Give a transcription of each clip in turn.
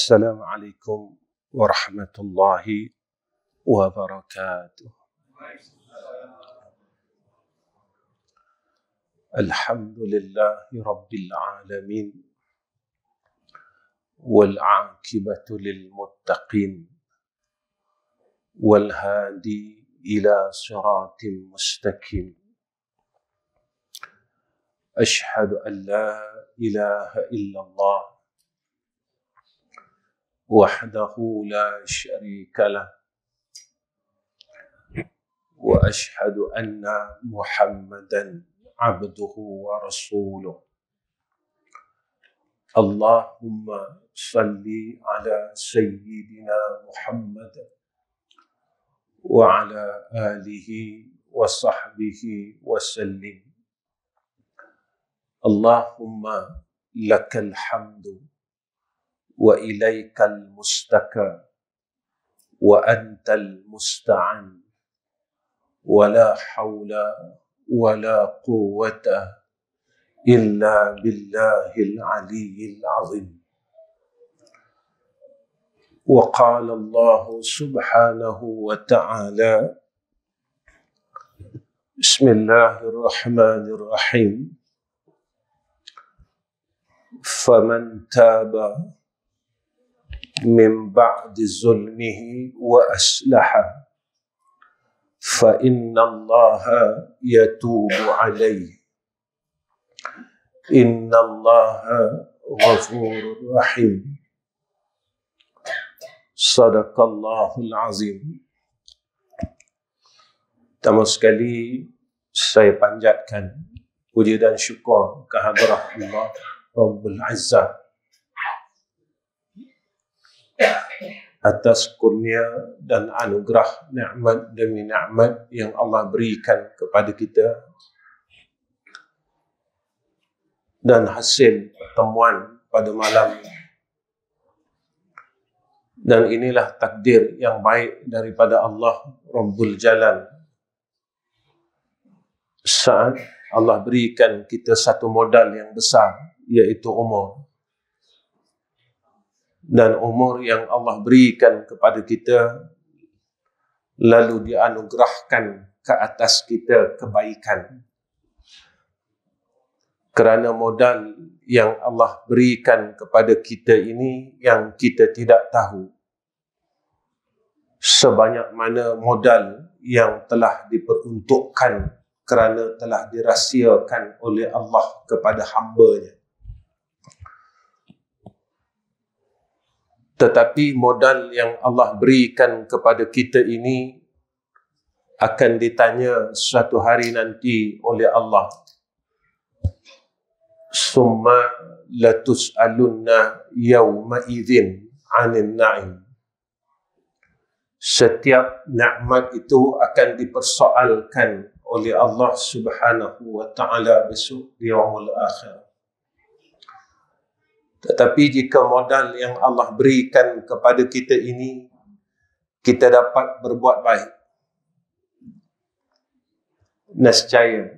Assalamualaikum warahmatullahi wabarakatuh. Alhamdulillahi rabbil alamin wal aqibatu lil muttaqin wal hadi ila siratim mustaqim. Ashhadu an la ilaha illallah wahdahu la syarika lah wa ashhadu anna Muhammadan abduhu wa rasuluh. Allahumma salli ala sayyidina Muhammad wa ala alihi wa sahbihi wa sallim. Allahumma lakal hamdu wa ilaikal mustaka wa antal musta'an wa la hawla wa la quwwata illa billahil aliyyil azim. Wa qala Allah subhanahu wa ta'ala, Bismillahirrahmanirrahim, faman taba min ba'di zulmihi wa aslaha fa inna Allaha yatubu alayhi inna Allaha ghafurur rahim. Sadaqallahul azim. Pertama sekali saya panjatkan puji dan syukur kehadrat Allah Rabbul Izzah atas kurnia dan anugerah nikmat demi nikmat yang Allah berikan kepada kita, dan hasil pertemuan pada malam. Dan inilah takdir yang baik daripada Allah Rabbul Jalal. Saat Allah berikan kita satu modal yang besar, iaitu umur. Dan umur yang Allah berikan kepada kita lalu dianugerahkan ke atas kita kebaikan. Kerana modal yang Allah berikan kepada kita ini yang kita tidak tahu sebanyak mana modal yang telah diperuntukkan kerana telah dirahsiakan oleh Allah kepada hamba-Nya. Tetapi modal yang Allah berikan kepada kita ini akan ditanya suatu hari nanti oleh Allah. Summa latus'alunna yawma idzin 'anil na'im. Setiap nikmat itu akan dipersoalkan oleh Allah Subhanahu wa ta'ala besok di yaumul akhir. Tetapi jika modal yang Allah berikan kepada kita ini, kita dapat berbuat baik, nescaya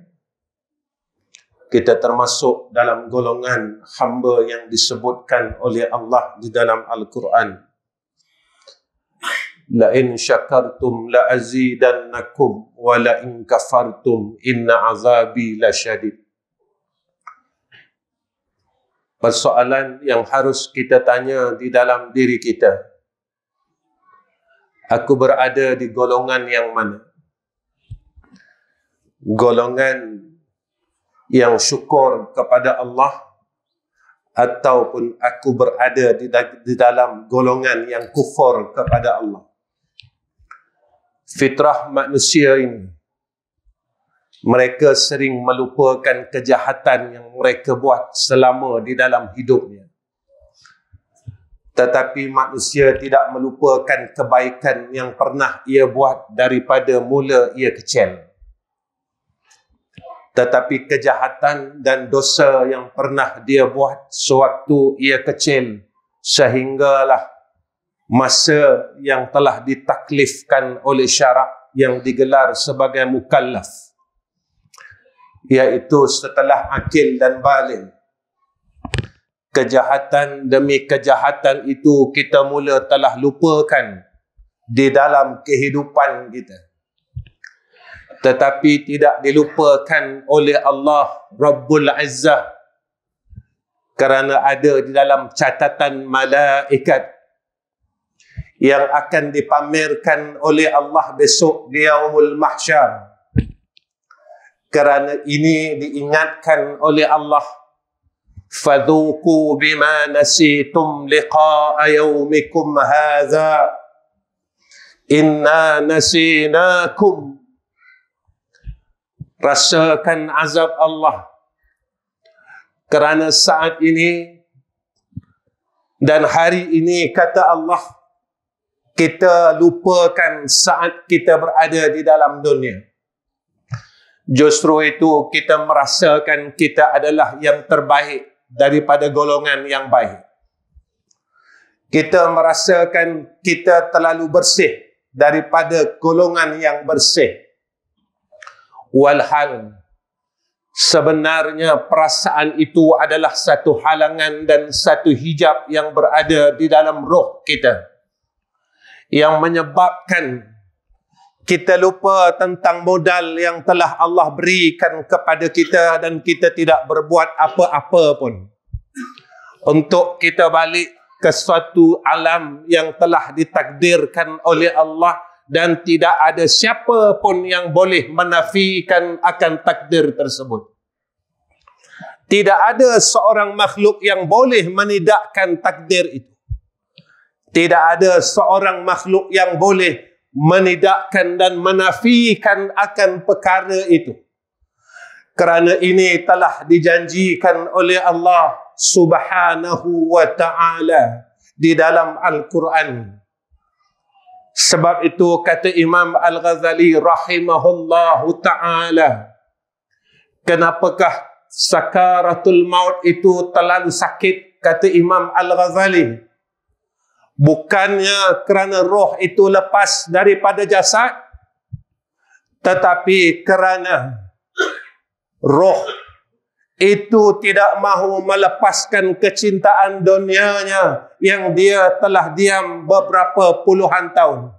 kita termasuk dalam golongan hamba yang disebutkan oleh Allah di dalam Al-Quran. La in syakartum la azidannakum wa la in kafartum inna azabi lasyadid. Persoalan yang harus kita tanya di dalam diri kita, aku berada di golongan yang mana? Golongan yang syukur kepada Allah, ataupun aku berada di dalam golongan yang kufur kepada Allah? Fitrah manusia ini, mereka sering melupakan kejahatan yang mereka buat selama di dalam hidupnya. Tetapi manusia tidak melupakan kebaikan yang pernah ia buat daripada mula ia kecil. Tetapi kejahatan dan dosa yang pernah dia buat sewaktu ia kecil, sehinggalah masa yang telah ditaklifkan oleh syarak yang digelar sebagai mukallaf, iaitu setelah akil dan baligh, kejahatan demi kejahatan itu kita mula telah lupakan di dalam kehidupan kita. Tetapi tidak dilupakan oleh Allah Rabbul Izzah, kerana ada di dalam catatan malaikat yang akan dipamerkan oleh Allah besok di Yaumul Mahsyar. Kerana ini diingatkan oleh Allah, fadhuku bima nasitum liqa'a yaumikum hadha inna nasinakum. Rasakan azab Allah kerana saat ini dan hari ini, kata Allah, kita lupakan saat kita berada di dalam dunia. Justru itu kita merasakan kita adalah yang terbaik daripada golongan yang baik. Kita merasakan kita terlalu bersih daripada golongan yang bersih. Walhal sebenarnya perasaan itu adalah satu halangan dan satu hijab yang berada di dalam roh kita, yang menyebabkan kita lupa tentang modal yang telah Allah berikan kepada kita dan kita tidak berbuat apa-apa pun untuk kita balik ke suatu alam yang telah ditakdirkan oleh Allah, dan tidak ada siapa pun yang boleh menafikan akan takdir tersebut. Tidak ada seorang makhluk yang boleh menidakkan takdir itu. Tidak ada seorang makhluk yang boleh menidakkan dan menafikan akan perkara itu. Kerana ini telah dijanjikan oleh Allah Subhanahu wa ta'ala di dalam Al-Quran. Sebab itu kata Imam Al-Ghazali rahimahullahu ta'ala, kenapakah sakaratul maut itu terlalu sakit, kata Imam Al-Ghazali? Bukannya kerana roh itu lepas daripada jasad, tetapi kerana roh itu tidak mahu melepaskan kecintaan dunianya yang dia telah diam beberapa puluhan tahun.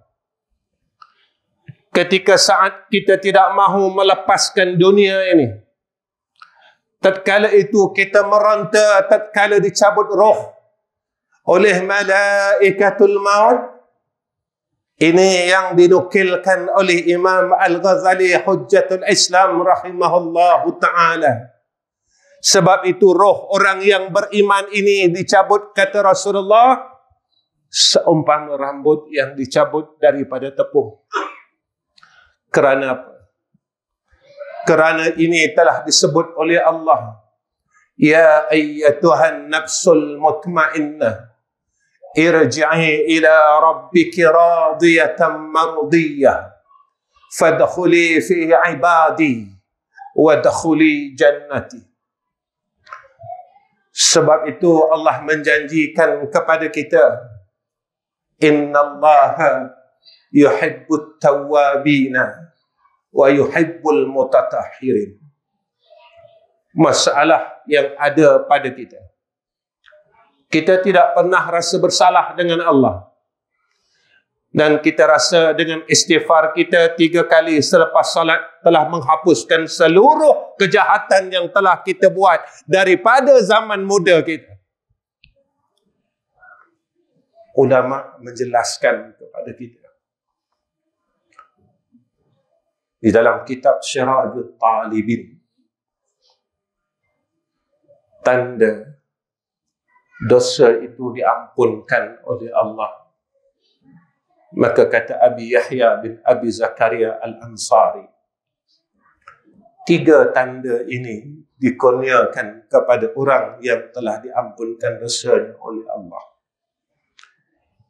Ketika saat kita tidak mahu melepaskan dunia ini, tatkala itu kita meronta, tatkala dicabut roh oleh malaikatul maut. Ini yang dinukilkan oleh Imam Al-Ghazali Hujjatul Islam rahimahullahu ta'ala. Sebab itu roh orang yang beriman ini dicabut, kata Rasulullah, seumpama rambut yang dicabut daripada tepung. Kerana apa? Kerana ini telah disebut oleh Allah, ya ayyatuhan nafsul mutmainnah, irji'i ila rabbiki radiyatan mardiyah, fadkhuli fi ibadi wadkhuli jannati. Sebab itu Allah menjanjikan kepada kita, innallaha yuhibbut tawwabina wa yuhibbul mutatahhirin. Masalah yang ada pada kita, kita tidak pernah rasa bersalah dengan Allah. Dan kita rasa dengan istighfar kita 3 kali selepas salat telah menghapuskan seluruh kejahatan yang telah kita buat daripada zaman muda kita. Ulama menjelaskan kepada kita di dalam kitab Syirajut Talibin, tanda dosa itu diampunkan oleh Allah. Maka kata Abi Yahya bin Abi Zakaria Al-Ansari, 3 tanda ini dikurniakan kepada orang yang telah diampunkan dosanya oleh Allah.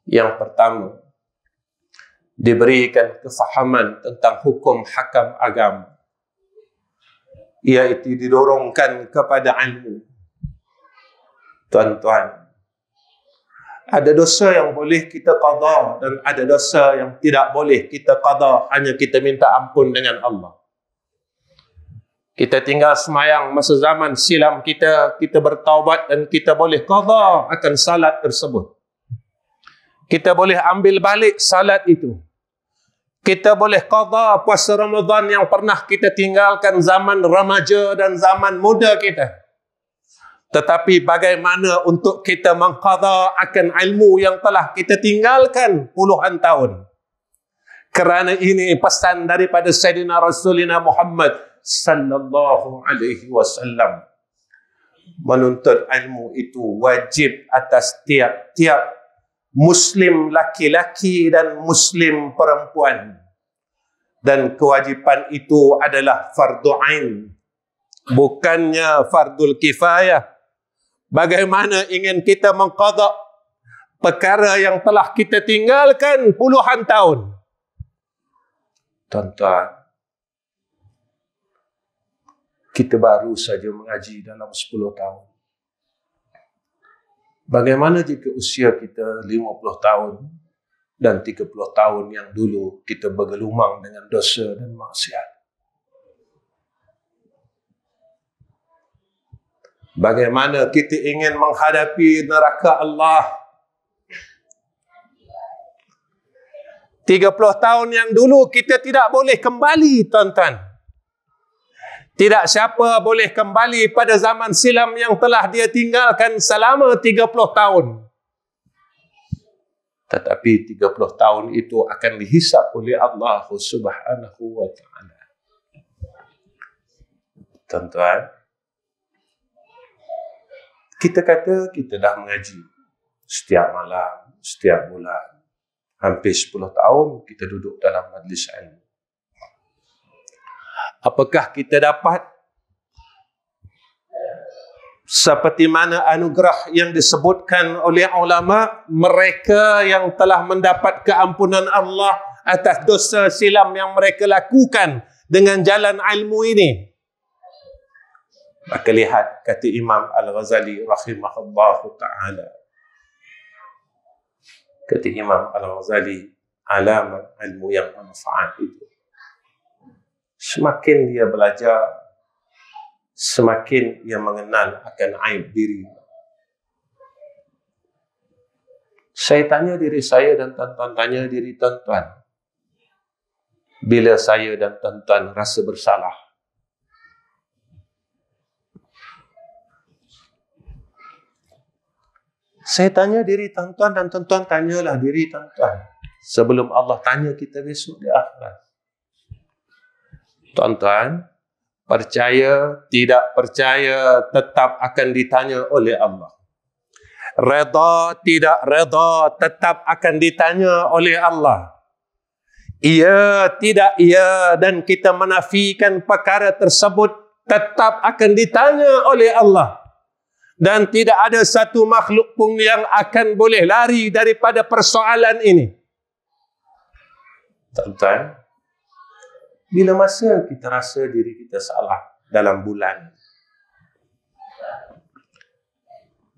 Yang pertama, diberikan kefahaman tentang hukum hakam agama, iaitu didorongkan kepada ilmu. Tuan-tuan, ada dosa yang boleh kita qada dan ada dosa yang tidak boleh kita qada, hanya kita minta ampun dengan Allah. Kita tinggal semayang masa zaman silam kita bertaubat dan kita boleh qada akan salat tersebut. Kita boleh ambil balik salat itu. Kita boleh qada puasa Ramadan yang pernah kita tinggalkan zaman remaja dan zaman muda kita. Tetapi bagaimana untuk kita mengqada akan ilmu yang telah kita tinggalkan puluhan tahun? Kerana ini pesan daripada Sayyidina Rasulina Muhammad sallallahu alaihi wasallam. Menuntut ilmu itu wajib atas tiap-tiap Muslim laki-laki dan Muslim perempuan. Dan kewajipan itu adalah fardu ain, bukannya fardul kifayah. Bagaimana ingin kita mengqada perkara yang telah kita tinggalkan puluhan tahun? Tuan-tuan, kita baru saja mengaji dalam 10 tahun. Bagaimana jika usia kita 50 tahun dan 30 tahun yang dulu kita bergelumang dengan dosa dan maksiat? Bagaimana kita ingin menghadapi neraka Allah? 30 tahun yang dulu kita tidak boleh kembali, tuan-tuan. Tidak siapa boleh kembali pada zaman silam yang telah dia tinggalkan selama 30 tahun. Tetapi 30 tahun itu akan dihisap oleh Allah Subhanahu wa ta'ala. Tuan-tuan, kita kata kita dah mengaji setiap malam, setiap bulan. Hampir 10 tahun kita duduk dalam majlis ilmu. Apakah kita dapat seperti mana anugerah yang disebutkan oleh ulama, mereka yang telah mendapat keampunan Allah atas dosa silam yang mereka lakukan dengan jalan ilmu ini? Maka lihat kata Imam Al-Ghazali rahimahullahu ta'ala. Kata Imam Al-Ghazali, alamat ilmu yang manfaat itu, semakin dia belajar, semakin ia mengenal akan aib diri. Saya tanya diri saya dan tuan-tuan tanya diri tuan-tuan. Bila saya dan tuan-tuan rasa bersalah, saya tanya diri tuan-tuan dan tuan-tuan tanyalah diri tuan-tuan sebelum Allah tanya kita besok di akhirat. Tuan-tuan, percaya, tidak percaya, tetap akan ditanya oleh Allah. Redha, tidak redha, tetap akan ditanya oleh Allah. Iya, tidak iya, dan kita menafikan perkara tersebut, tetap akan ditanya oleh Allah. Dan tidak ada satu makhluk pun yang akan boleh lari daripada persoalan ini. Tuan-tuan, bila masa kita rasa diri kita salah dalam bulan?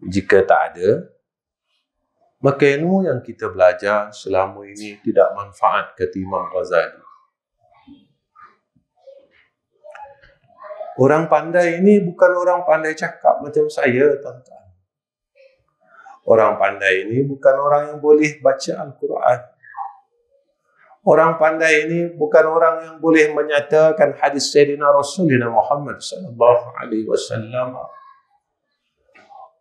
Jika tak ada, maka ilmu yang kita belajar selama ini tidak manfaat, kata Imam Ghazali. Orang pandai ini bukan orang pandai cakap macam saya, tuan-tuan. Orang pandai ini bukan orang yang boleh baca Al-Quran. Orang pandai ini bukan orang yang boleh menyatakan hadis Sayyidina Rasulina Muhammad sallallahu alaihi wasallam.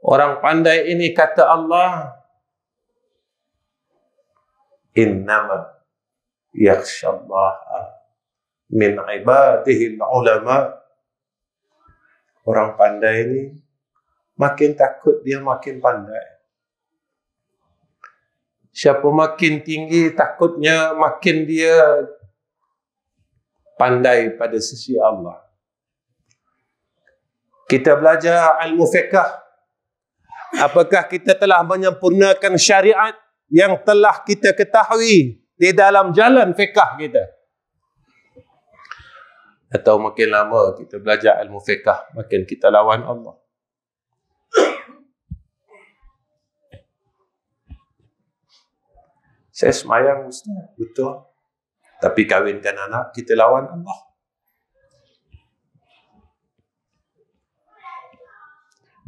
Orang pandai ini kata Allah, innama yakhshallaha min ibadihi al-ulama. Orang pandai ini makin takut dia makin pandai. Siapa makin tinggi takutnya makin dia pandai pada sisi Allah. Kita belajar ilmu fiqh. Apakah kita telah menyempurnakan syariat yang telah kita ketahui di dalam jalan fiqh kita? Atau makin lama kita belajar ilmu fiqh, makin kita lawan Allah? Saya semayang Ustaz, betul. Tapi kahwinkan anak, kita lawan Allah.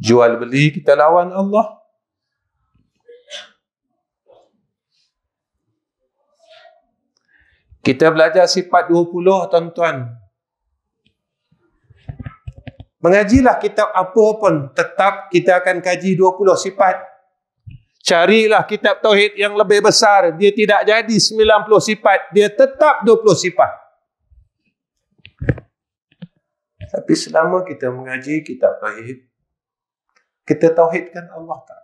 Jual beli kita lawan Allah. Kita belajar sifat 20, tuan-tuan. Mengajilah kitab apa pun, tetap kita akan kaji 20 sifat. Carilah kitab tauhid yang lebih besar, dia tidak jadi 90 sifat, dia tetap 20 sifat. Tapi selama kita mengaji kitab tauhid, kita tauhidkan Allah tak?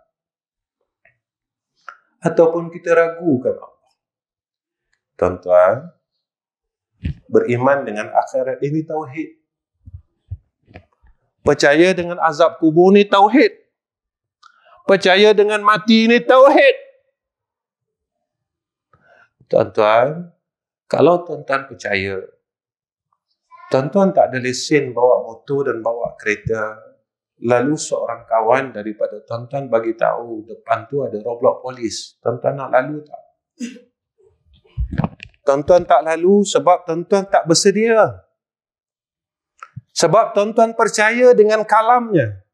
Ataupun kita ragukan Allah? Tuan-tuan, beriman dengan akhirat ini tauhid. Percaya dengan azab kubur ni tauhid. Percaya dengan mati ni tauhid. Tuan-tuan, kalau tuan-tuan percaya, tuan-tuan tak ada lesen bawa motor dan bawa kereta, lalu seorang kawan daripada tuan-tuan bagi tahu depan tu ada roadblock polis, tuan-tuan nak lalu tak? Tuan-tuan tak lalu sebab tuan-tuan tak bersedia. Sebab tuan-tuan percaya dengan kalamnya.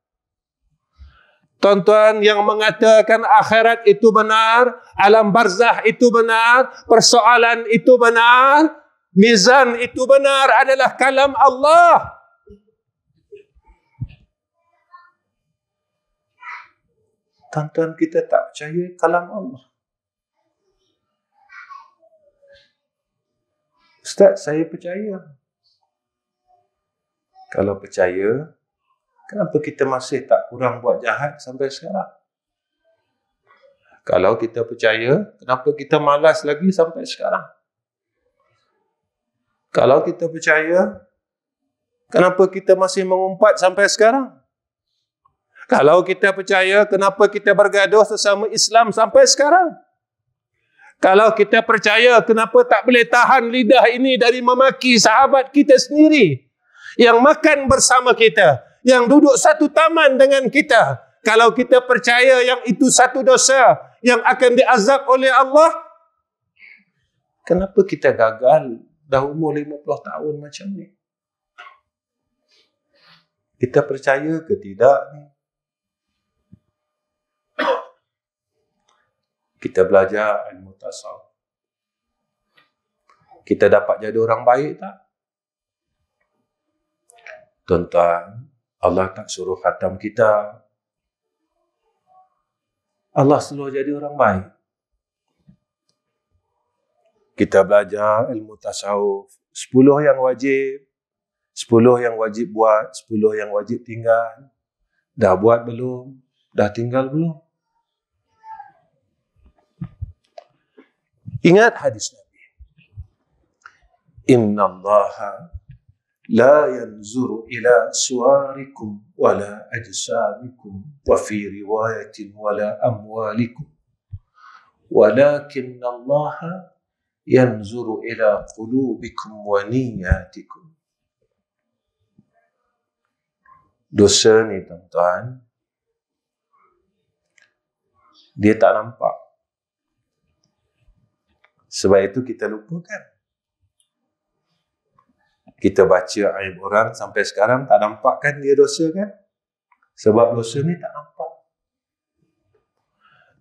Tuan-tuan yang mengatakan akhirat itu benar, alam barzah itu benar, persoalan itu benar, mizan itu benar adalah kalam Allah. Tuan-tuan kita tak percaya kalam Allah. Ustaz, saya percaya. Kalau percaya, kenapa kita masih tak kurang buat jahat sampai sekarang? Kalau kita percaya, kenapa kita malas lagi sampai sekarang? Kalau kita percaya, kenapa kita masih mengumpat sampai sekarang? Kalau kita percaya, kenapa kita bergaduh sesama Islam sampai sekarang? Kalau kita percaya, kenapa tak boleh tahan lidah ini dari memaki sahabat kita sendiri yang makan bersama kita, yang duduk satu taman dengan kita? Kalau kita percaya yang itu satu dosa yang akan diazab oleh Allah, kenapa kita gagal dah umur 50 tahun macam ni? Kita percaya ke tidak ni? Kita belajar ilmu tasawuf, kita dapat jadi orang baik tak? Tuan-tuan, Allah tak suruh khatam kita. Allah suruh jadi orang baik. Kita belajar ilmu tasawuf, 10 yang wajib, 10 yang wajib buat, 10 yang wajib tinggal. Dah buat belum? Dah tinggal belum? Ingat hadis Nabi. Inna Allaha la yanzuru ila suwarikum wala ajsamikum wa fi riwayatin wala amwalikum walakin Allah yanzuru ila qulubikum wa niyatikum. Dosa ni tuan-tuan, dia tak nampak. Sebab itu kita lupakan. Kita baca aib orang sampai sekarang tak nampak kan dia dosa kan? Sebab dosa ni tak nampak.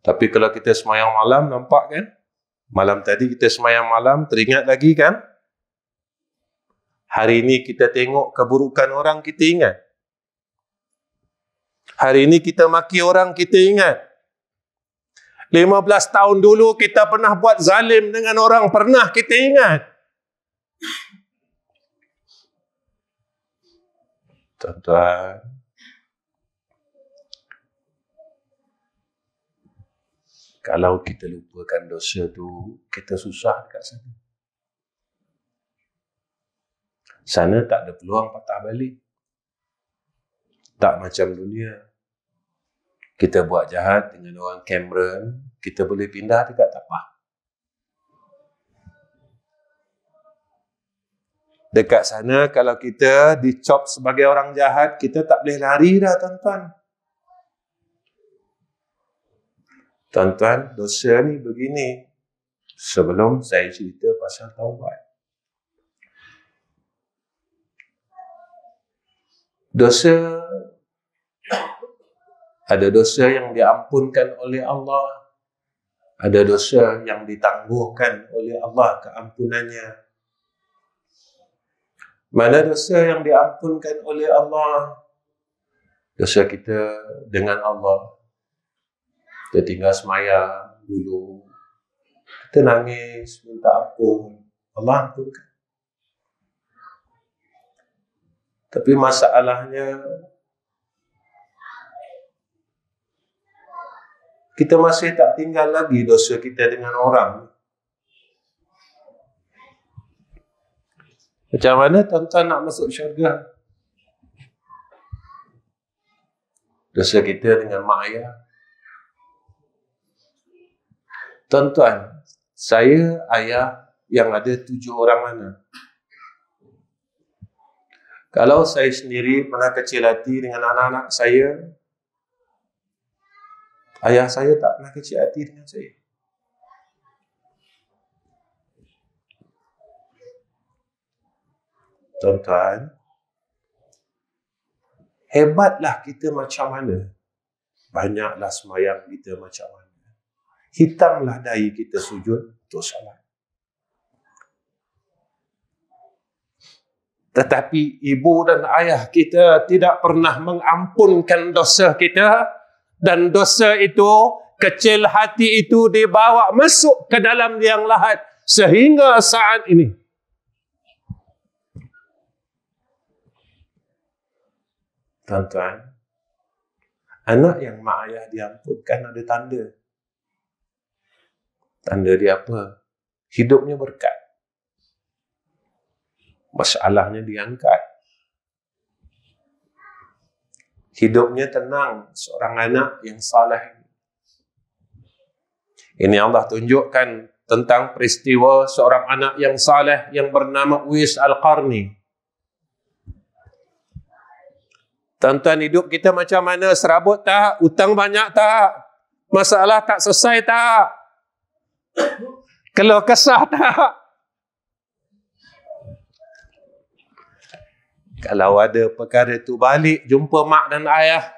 Tapi kalau kita semayang malam, nampak kan? Malam tadi kita semayang malam, teringat lagi kan? Hari ini kita tengok keburukan orang, kita ingat. Hari ini kita maki orang, kita ingat. 15 tahun dulu kita pernah buat zalim dengan orang, pernah kita ingat. Tuan-tuan, kalau kita lupakan dosa tu, kita susah dekat sana. Sana tak ada peluang patah balik. Tak macam dunia. Kita buat jahat dengan orang Cameron, kita boleh pindah dekat Tapah. Dekat sana, kalau kita dicop sebagai orang jahat, kita tak boleh lari dah, tuan-tuan. Tuan-tuan, dosa ni begini. Sebelum saya cerita pasal taubat. Dosa Ada dosa yang diampunkan oleh Allah, ada dosa yang ditangguhkan oleh Allah keampunannya. Mana dosa yang diampunkan oleh Allah? Dosa kita dengan Allah. Kita tinggal semayang dulu, kita nangis, minta ampun, Allah ampunkan. Tapi masalahnya, kita masih tak tinggal lagi dosa kita dengan orang. Macam mana tuan-tuan nak masuk syurga? Dosa kita dengan mak ayah. Tuan-tuan, saya ayah yang ada 7 orang anak. Kalau saya sendiri pernah kecil hati dengan anak-anak saya, ayah saya tak pernah kecil hati dengan saya. Tuan-tuan, hebatlah kita macam mana, banyaklah semayang kita macam mana, hitamlah dahi kita sujud untuk salat. Tetapi ibu dan ayah kita tidak pernah mengampunkan dosa kita, dan dosa itu, kecil hati itu dibawa masuk ke dalam liang lahat sehingga saat ini. Tuan-tuan, anak yang mak ayah diampunkan ada tanda. Tanda dia apa? Hidupnya berkat. Masalahnya diangkat. Hidupnya tenang, seorang anak yang saleh. Ini Allah tunjukkan tentang peristiwa seorang anak yang saleh yang bernama Uwais Al-Qarni. Tuan-tuan, hidup kita macam mana? Serabut tak? Hutang banyak tak? Masalah tak selesai tak? Keluh kesah tak? Kalau ada perkara itu, balik jumpa mak dan ayah,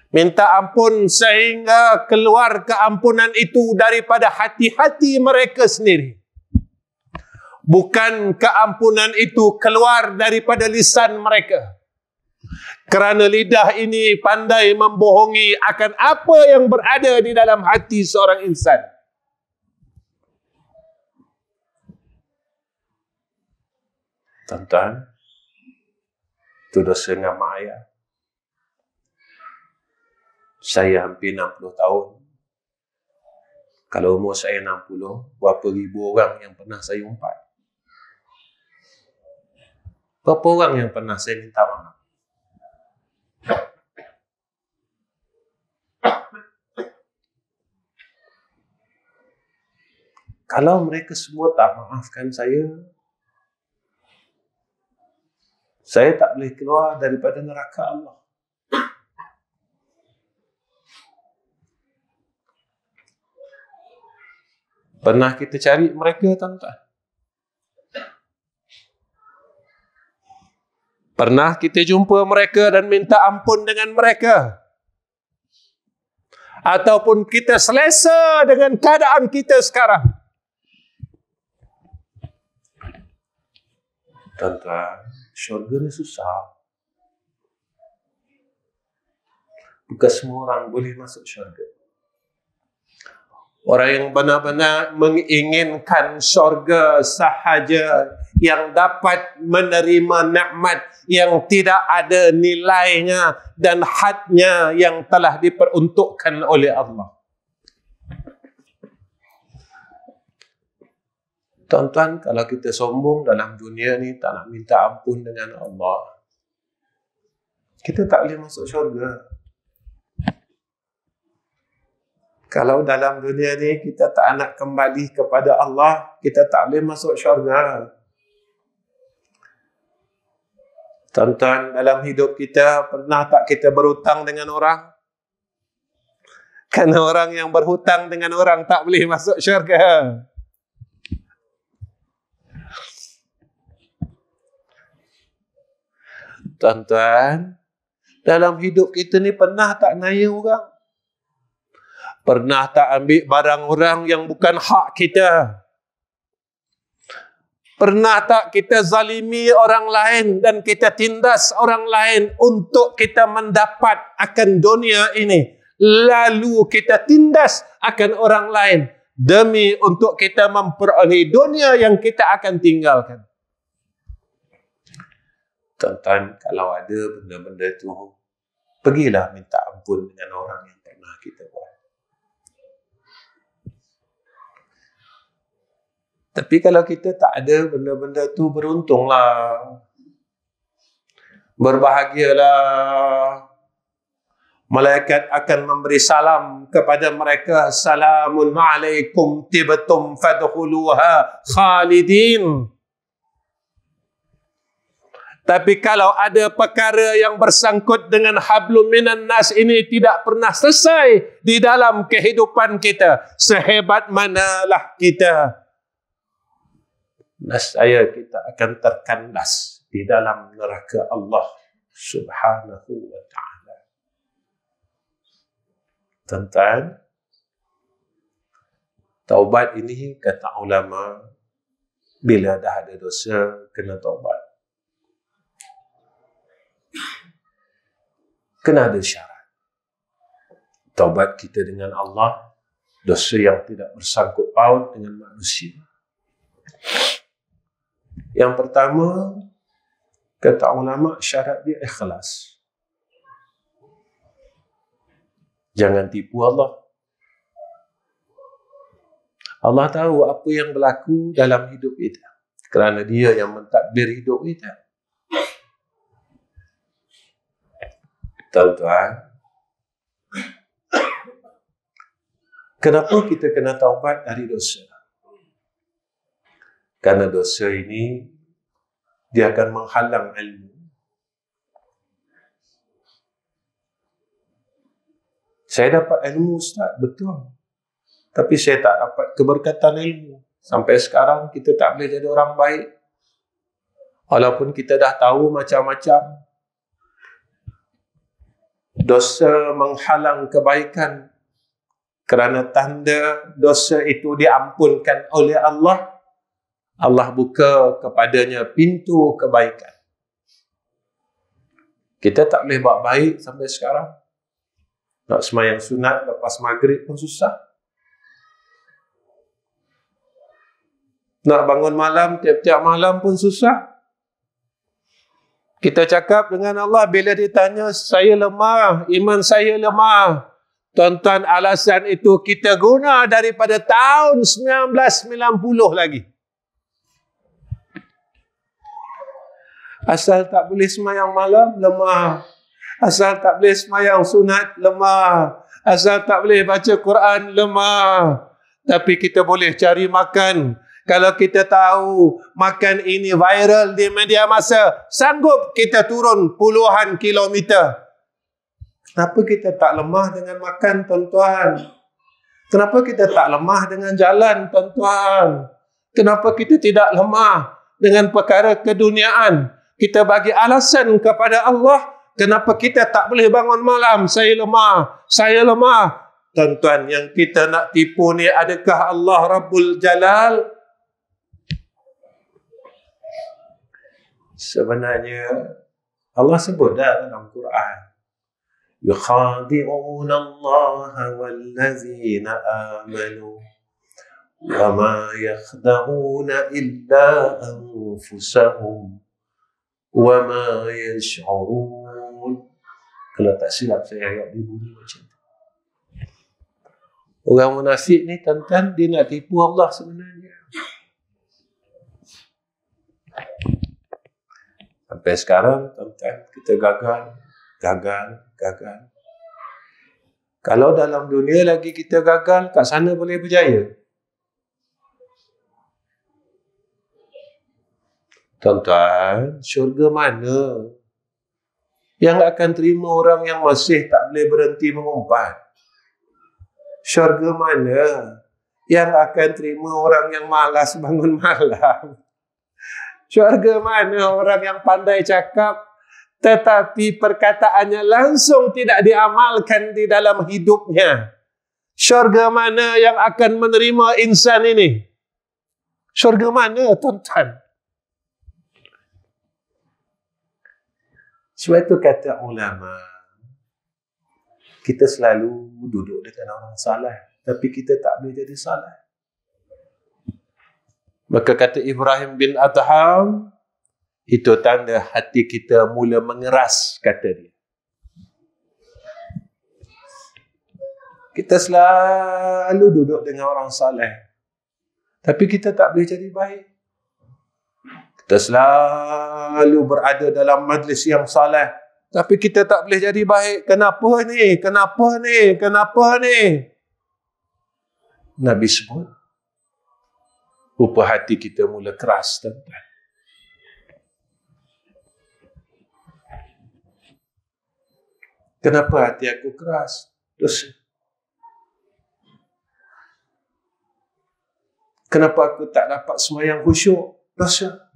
minta ampun sehingga keluar keampunan itu daripada hati-hati mereka sendiri. Bukan keampunan itu keluar daripada lisan mereka. Kerana lidah ini pandai membohongi akan apa yang berada di dalam hati seorang insan. Tuan-tuan, itu dosa dengan mak ayah. Saya hampir 60 tahun. Kalau umur saya 60, berapa ribu orang yang pernah saya umpat? Berapa orang yang pernah saya minta maaf? Kalau mereka semua tak maafkan saya tak boleh keluar daripada neraka Allah. Pernah kita cari mereka, tuan-tuan? Pernah kita jumpa mereka dan minta ampun dengan mereka? Ataupun kita selesa dengan keadaan kita sekarang? Tuan-tuan, syurga ni susah. Bukan semua orang boleh masuk syurga. Orang yang benar-benar menginginkan syurga sahaja yang dapat menerima nikmat yang tidak ada nilainya dan hadnya yang telah diperuntukkan oleh Allah. Tuan-tuan, kalau kita sombong dalam dunia ni, tak nak minta ampun dengan Allah, kita tak boleh masuk syurga. Kalau dalam dunia ni kita tak nak kembali kepada Allah, kita tak boleh masuk syurga. Tuan-tuan, dalam hidup kita, pernah tak kita berhutang dengan orang? Kerana orang yang berhutang dengan orang tak boleh masuk syurga. Tuan-tuan, Dalam hidup kita ni pernah tak naya orang? Pernah tak ambil barang orang yang bukan hak kita? Pernah tak kita zalimi orang lain dan kita tindas orang lain untuk kita mendapat akan dunia ini? Lalu kita tindas akan orang lain demi untuk kita memperoleh dunia yang kita akan tinggalkan. Tuan-tuan, kalau ada benda-benda itu, pergilah minta ampun dengan orang yang pernah kita buat. Tapi kalau kita tak ada benda-benda tu, beruntunglah. Berbahagialah. Malaikat akan memberi salam kepada mereka. Salamun alaikum tibtum fadkhuluha khalidin. Tapi kalau ada perkara yang bersangkut dengan hablum minan nas ini tidak pernah selesai di dalam kehidupan kita, sehebat manalah kita, nescaya kita akan terkandas di dalam neraka Allah Subhanahu wa ta'ala. Tuan-tuan, taubat ini kata ulama, bila dah ada dosa kena taubat. Kena ada syarat. Taubat kita dengan Allah, dosa yang tidak bersangkut paut dengan manusia. Yang pertama, kata ulama, syarat dia ikhlas. Jangan tipu Allah. Allah tahu apa yang berlaku dalam hidup kita, kerana Dia yang mentadbir hidup kita. Tuan-tuan, kenapa kita kena taubat dari dosa? Karena dosa ini dia akan menghalang ilmu. Saya dapat ilmu, Ustaz, betul. Tapi saya tak dapat keberkatan ilmu. Sampai sekarang kita tak boleh jadi orang baik. Walaupun kita dah tahu macam-macam. Dosa menghalang kebaikan. Kerana tanda dosa itu diampunkan oleh Allah, Allah buka kepadanya pintu kebaikan. Kita tak boleh buat baik sampai sekarang. Nak sembahyang sunat lepas maghrib pun susah. Nak bangun malam tiap-tiap malam pun susah. Kita cakap dengan Allah, bila ditanya, saya lemah, iman saya lemah. Tuan-tuan, alasan itu kita guna daripada tahun 1990 lagi. Asal tak boleh sembahyang malam, lemah. Asal tak boleh sembahyang sunat, lemah. Asal tak boleh baca Quran, lemah. Tapi kita boleh cari makan. Kalau kita tahu makan ini viral di media massa, sanggup kita turun puluhan kilometer. Kenapa kita tak lemah dengan makan, tuan-tuan? Kenapa kita tak lemah dengan jalan, tuan-tuan? Kenapa kita tidak lemah dengan perkara keduniaan? Kita bagi alasan kepada Allah, kenapa kita tak boleh bangun malam? Saya lemah, saya lemah. Tuan-tuan, yang kita nak tipu ni, adakah Allah Rabbul Jalal? Sebenarnya Allah sebut dah dalam Quran, yukhadi'una Allah wallazina amanu wa ma yakhda'una illa anfusahum wa ma yash'urun. Kalau tak silap saya ayat dia bunyi macam tu. Orang munafik ni, tuan-tuan, dia nak tipu Allah sebenarnya. Sampai sekarang, tuan-tuan, kita gagal. Kalau dalam dunia lagi kita gagal, kat sana boleh berjaya. Tuan-tuan, syurga mana yang akan terima orang yang masih tak boleh berhenti mengumpat? Syurga mana yang akan terima orang yang malas bangun malam? Syurga mana orang yang pandai cakap tetapi perkataannya langsung tidak diamalkan di dalam hidupnya. Syurga mana yang akan menerima insan ini? Syurga mana, tuan-tuan? Sebab itu kata ulama, kita selalu duduk dengan orang saleh, tapi kita tak boleh jadi saleh. Maka kata Ibrahim bin Adham, itu tanda hati kita mula mengeras, kata dia. Kita selalu duduk dengan orang saleh, tapi kita tak boleh jadi baik. Kita selalu berada dalam majlis yang saleh, tapi kita tak boleh jadi baik. Kenapa ni? Kenapa ni? Kenapa ni? Nabi sebut, rupa hati kita mula keras, tuan-tuan. Kenapa hati aku keras? Dosa. Kenapa aku tak dapat sembahyang khusyuk? Dosa.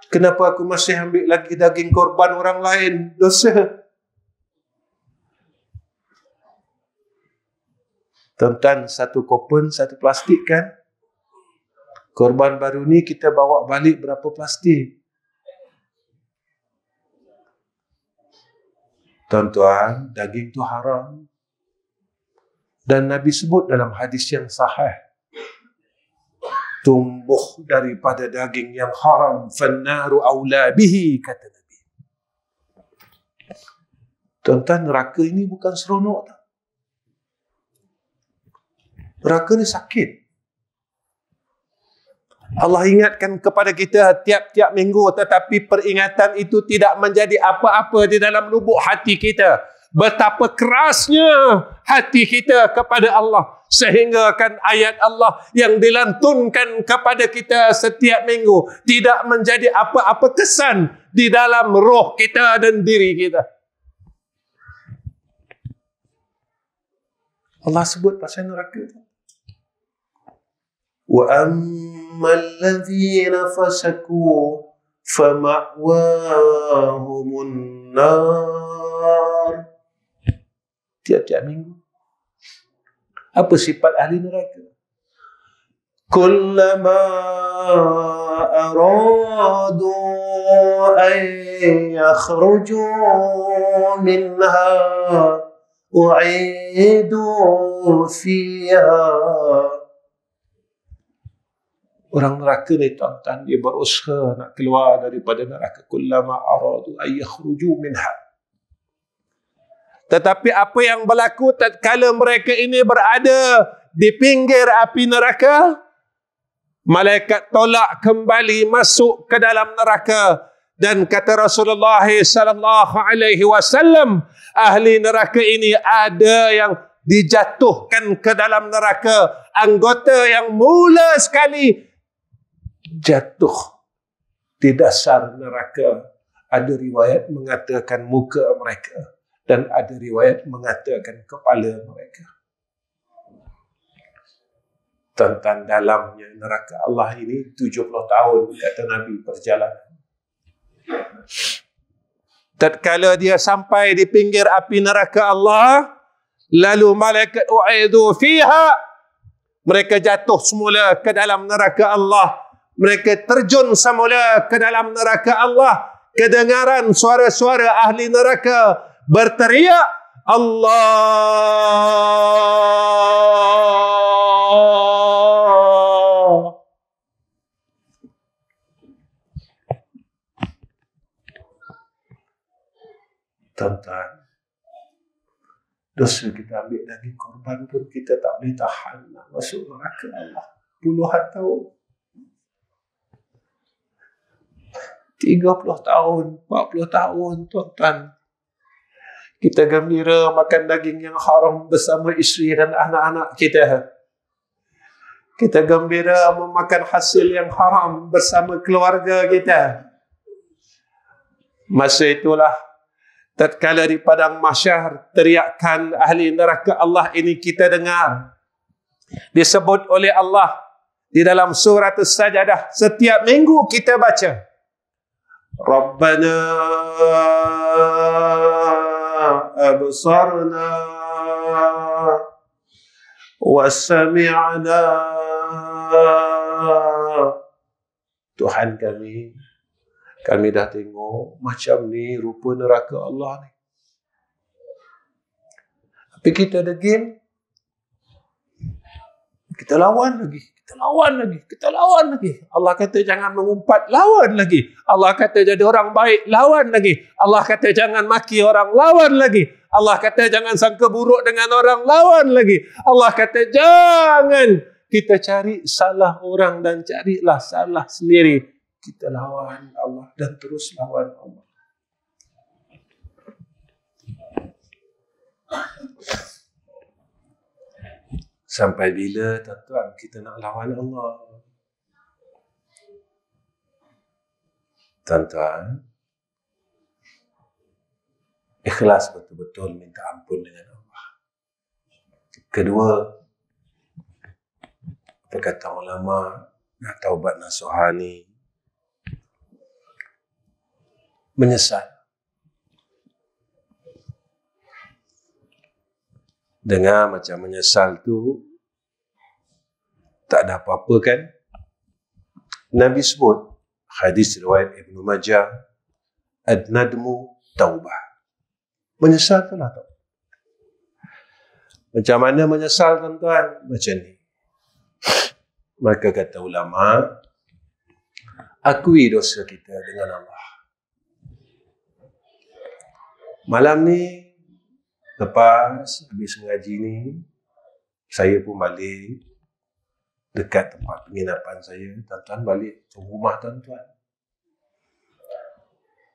Kenapa aku masih ambil lagi daging korban orang lain? Dosa. Tuan-tuan, satu kopen, satu plastik kan? Korban baru ni kita bawa balik berapa plastik? Tuan-tuan, daging tu haram. Dan Nabi sebut dalam hadis yang sahih, tumbuh daripada daging yang haram, fannaru aula bihi, kata Nabi. Tuan-tuan, neraka ini bukan seronok tak? Neraka ni sakit. Allah ingatkan kepada kita tiap-tiap minggu, tetapi peringatan itu tidak menjadi apa-apa di dalam lubuk hati kita. Betapa kerasnya hati kita kepada Allah, sehingga kan ayat Allah yang dilantunkan kepada kita setiap minggu tidak menjadi apa-apa kesan di dalam roh kita dan diri kita. Allah sebut pasal neraka itu. Wa ammal ladzina fasaku fama'wahumun nar. Tiap-tiap minggu. Apa sifat ahli neraka? Kullama aradu an yakhruju minha u'idu fiha. Orang neraka ni, tuan-tuan, dia berusaha nak keluar daripada neraka. Kullama aradu an yakhruju minha. Tetapi apa yang berlaku tatkala mereka ini berada di pinggir api neraka? Malaikat tolak kembali masuk ke dalam neraka. Dan kata Rasulullah sallallahu alaihi wasallam, ahli neraka ini ada yang dijatuhkan ke dalam neraka. Anggota yang mula sekali jatuh di dasar neraka. Ada riwayat mengatakan muka mereka. Dan ada riwayat mengatakan kepala mereka. Tentang dalamnya neraka Allah ini 70 tahun, kata Nabi, perjalanan. Tatkala dia sampai di pinggir api neraka Allah, lalu malaikat u'idu fiha, mereka jatuh semula ke dalam neraka Allah. Mereka terjun semula ke dalam neraka Allah. Kedengaran suara-suara ahli neraka berteriak, Allah. Tuan-tuan, dosa kita ambil daging korban pun kita tak boleh tahan nak masuk neraka Allah. Puluhan tahun, 30 tahun, 40 tahun, tuan-tuan. Kita gembira makan daging yang haram bersama isteri dan anak-anak kita. Kita gembira memakan hasil yang haram bersama keluarga kita. Masa itulah, tatkala di padang mahsyar, teriakan ahli neraka Allah ini kita dengar. Disebut oleh Allah di dalam surah As-Sajdah. Setiap minggu kita baca. Rabbana absarna wa sami'na. Tuhan kami dah tengok macam ni rupa neraka Allah ni. Tapi kita degil, kita lawan lagi. Allah kata jangan mengumpat, lawan lagi. Allah kata jadi orang baik, lawan lagi. Allah kata jangan maki orang, lawan lagi. Allah kata jangan sangka buruk dengan orang, lawan lagi. Allah kata jangan kita cari salah orang dan carilah salah sendiri. Kita lawan Allah dan terus lawan Allah. Sampai bila tuan-tuan kita nak lawan Allah? Tuan-tuan, ikhlas betul-betul minta ampun dengan Allah. Kedua, apa kata ulama, nak taubat nasuha ni, menyesal. Dengar macam menyesal tu tak ada apa-apa kan? Nabi sebut hadis riwayat Ibnu Majah, ad-nadmu taubah. Menyesal tu lah. Macam mana menyesal tuan-tuan? Macam ni. Maka kata ulama, akui dosa kita dengan Allah. Malam ni lepas habis mengaji ni, saya pun balik dekat tempat penginapan saya. Tuan-tuan balik ke rumah tuan-tuan.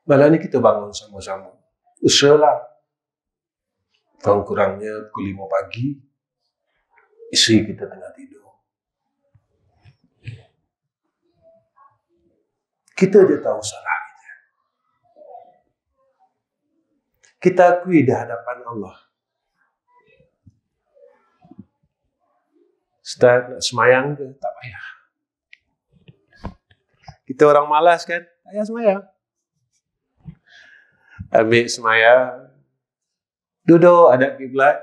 Malam ni kita bangun sama-sama. Usahalah. Kurang-kurangnya pukul 5 pagi, isteri kita tengah tidur. Kita je tahu salah. Kita akui di hadapan Allah. Ustaz, nak semayang ke? Tak payah. Kita orang malas kan? Tak payah semayang. Ambil semayang. Duduk hadap kiblat.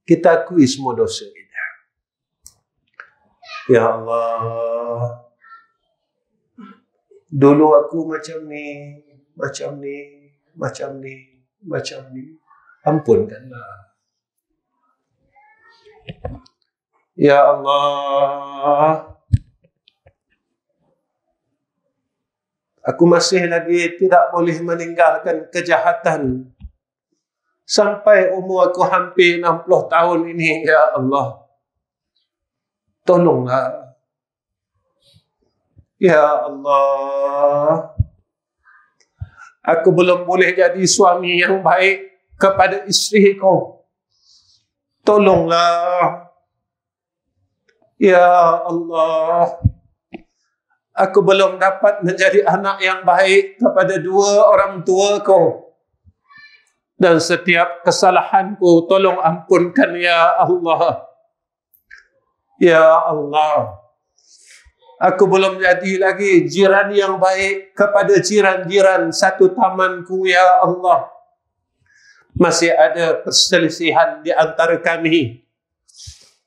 Kita akui semua dosa kita. Ya Allah, dulu aku macam ni. Ampunkanlah. Ya Allah, aku masih lagi tidak boleh meninggalkan kejahatan sampai umur aku hampir 60 tahun ini. Ya Allah, tolonglah. Ya Allah, aku belum boleh jadi suami yang baik kepada isteri kau. Tolonglah. Ya Allah, aku belum dapat menjadi anak yang baik kepada dua orang tua kau. Dan setiap kesalahanku, tolong ampunkan ya Allah. Ya Allah, aku belum jadi lagi jiran yang baik kepada jiran-jiran satu tamanku ya Allah. Masih ada perselisihan di antara kami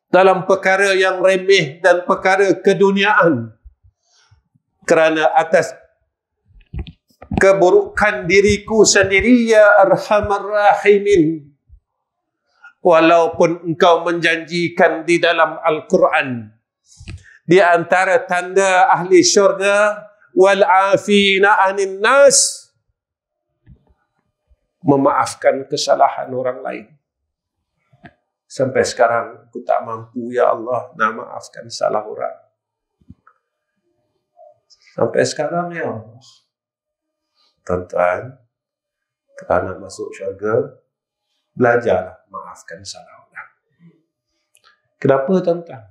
dalam perkara yang remeh dan perkara keduniaan. Kerana atas keburukan diriku sendiri ya Arhamar Rahimin. Walaupun engkau menjanjikan di dalam Al-Quran, di antara tanda ahli syurga, wal afina anin nas, memaafkan kesalahan orang lain. Sampai sekarang aku tak mampu ya Allah nak maafkan salah orang. Sampai sekarang ya Allah. Tuan-tuan, kalau nak masuk syurga, belajarlah maafkan salah orang. Kenapa tuan-tuan?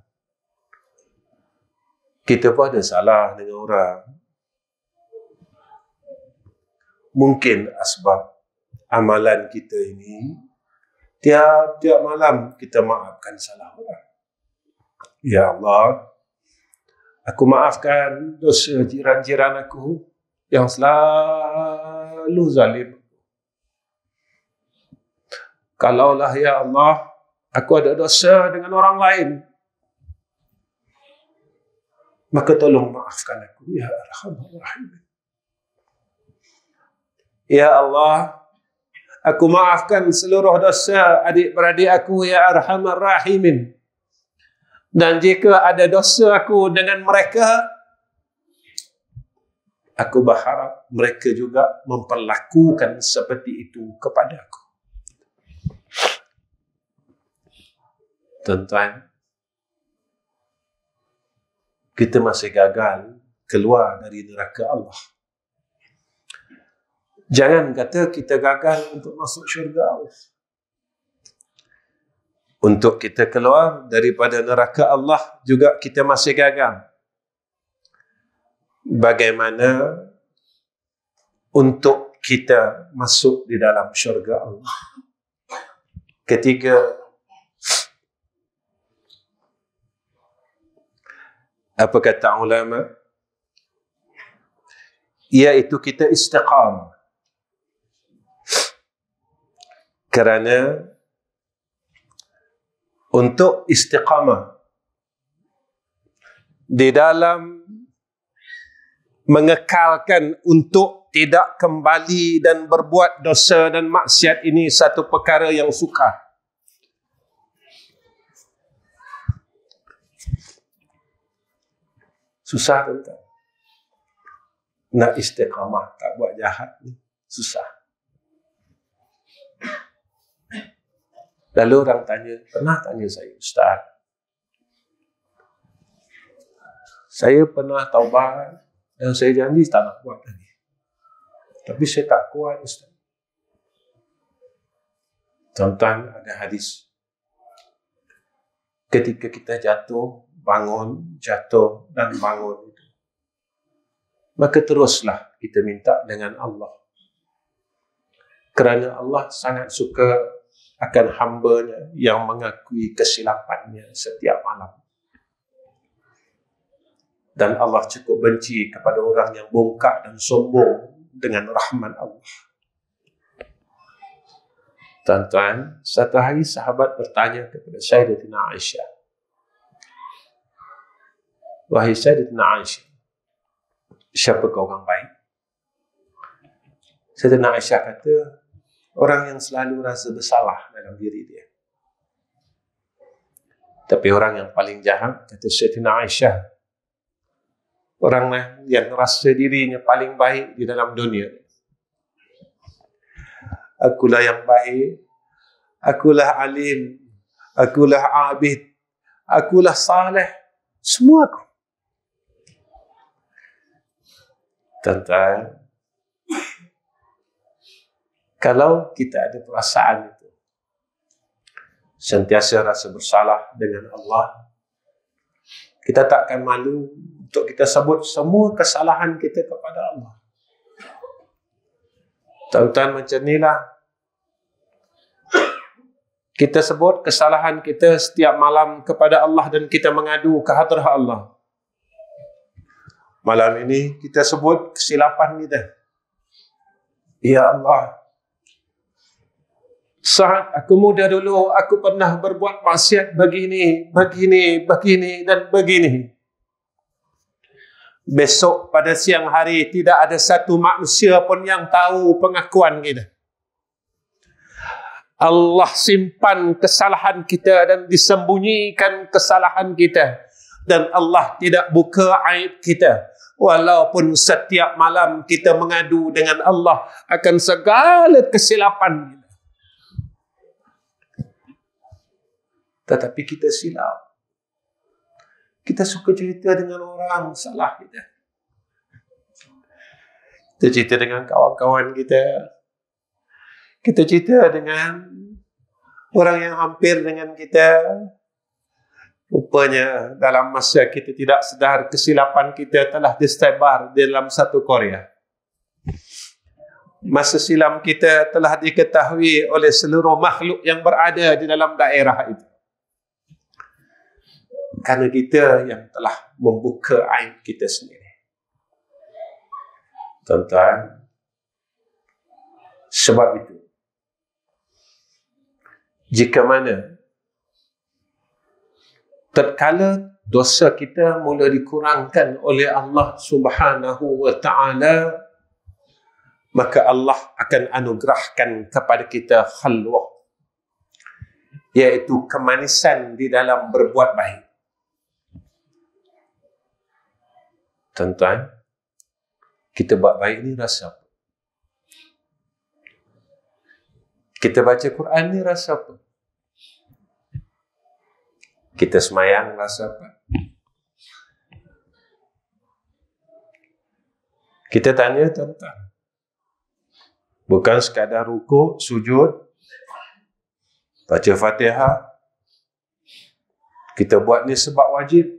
Kita pun ada salah dengan orang. Mungkin asbab amalan kita ini, tiap-tiap malam kita maafkan salah orang. Ya Allah, aku maafkan dosa jiran-jiran aku. yang selalu zalim. Kalaulah ya Allah, aku ada dosa dengan orang lain, maka tolong maafkan aku ya Arhamar Rahimin. Ya Allah, aku maafkan seluruh dosa adik-beradik aku ya Arhamar Rahimin. Dan jika ada dosa aku dengan mereka, aku berharap mereka juga memperlakukan seperti itu kepada aku. Tuan-tuan, kita masih gagal keluar dari neraka Allah. Jangan kata kita gagal untuk masuk syurga Allah. Untuk kita keluar daripada neraka Allah juga kita masih gagal. Bagaimana untuk kita masuk di dalam syurga Allah? Ketiga, apa kata ulama? Iaitu kita istiqamah. Kerana untuk istiqamah di dalam mengekalkan untuk tidak kembali dan berbuat dosa dan maksiat ini satu perkara yang sukar. Susah tuan-tuan. Nak istiqamah tak buat jahat ni susah. Lalu orang pernah tanya saya, Ustaz, saya pernah taubat dan saya janji tak nak buat lagi. Tapi saya tak kuat, Ustaz. Tuan-tuan, ada hadis. Ketika kita jatuh, bangun, jatuh dan bangun itu, maka teruslah kita minta dengan Allah. Kerana Allah sangat suka akan hamba-Nya yang mengakui kesilapannya setiap malam. Dan Allah cukup benci kepada orang yang bongkak dan sombong dengan rahmat Allah. Tuan-tuan, satu hari sahabat bertanya kepada Sayyidatina Aisyah, wahai Sayyidatina Aisyah, siapakah orang baik? Sayyidatina Aisyah kata, orang yang selalu rasa bersalah dalam diri dia. Tapi orang yang paling jahat, kata Sayyidatina Aisyah, orang yang rasa dirinya paling baik di dalam dunia. Akulah yang baik, akulah alim, akulah abid, akulah saleh, semua aku. Tuan-tuan, kalau kita ada perasaan itu, sentiasa rasa bersalah dengan Allah, kita tak akan malu untuk kita sebut semua kesalahan kita kepada Allah. Tuan-tuan, macam inilah kita sebut kesalahan kita setiap malam kepada Allah dan kita mengadu ke hadrah Allah. Malam ini kita sebut kesilapan kita. Ya Allah, saat aku muda dulu, aku pernah berbuat maksiat begini, dan begini. Besok pada siang hari tidak ada satu manusia pun yang tahu pengakuan kita. Allah simpan kesalahan kita dan disembunyikan kesalahan kita. Dan Allah tidak buka aib kita. Walaupun setiap malam kita mengadu dengan Allah akan segala kesilapan kita. Tetapi kita silap. Kita suka cerita dengan orang salah kita. Kita cerita dengan kawan-kawan kita. Kita cerita dengan orang yang hampir dengan kita. Rupanya dalam masa kita tidak sedar, kesilapan kita telah disebar dalam satu Korea. Masa silam kita telah diketahui oleh seluruh makhluk yang berada di dalam daerah itu. Karena kita yang telah membuka aib kita sendiri. Tuan-tuan, sebab itu, jika mana tatkala dosa kita mula dikurangkan oleh Allah Subhanahu wa Ta'ala, maka Allah akan anugerahkan kepada kita khalwah, iaitu kemanisan di dalam berbuat baik. Tuan-tuan, kita buat baik ni rasa apa? Kita baca Quran ni rasa apa? Kita semayang rasa apa? Kita tanya tuan-tuan, bukan sekadar rukuk, sujud, baca Fatihah, kita buat ni sebab wajib.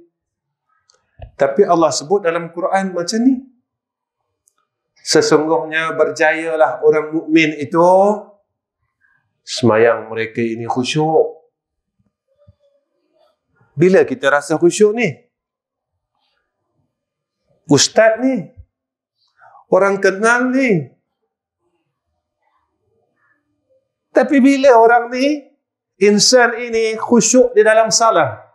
Tapi Allah sebut dalam Quran macam ni, sesungguhnya berjayalah orang mukmin itu semayang mereka ini khusyuk. Bila kita rasa khusyuk ni? Ustaz ni, orang kenal ni. Tapi bila orang ni, insan ini khusyuk di dalam salat,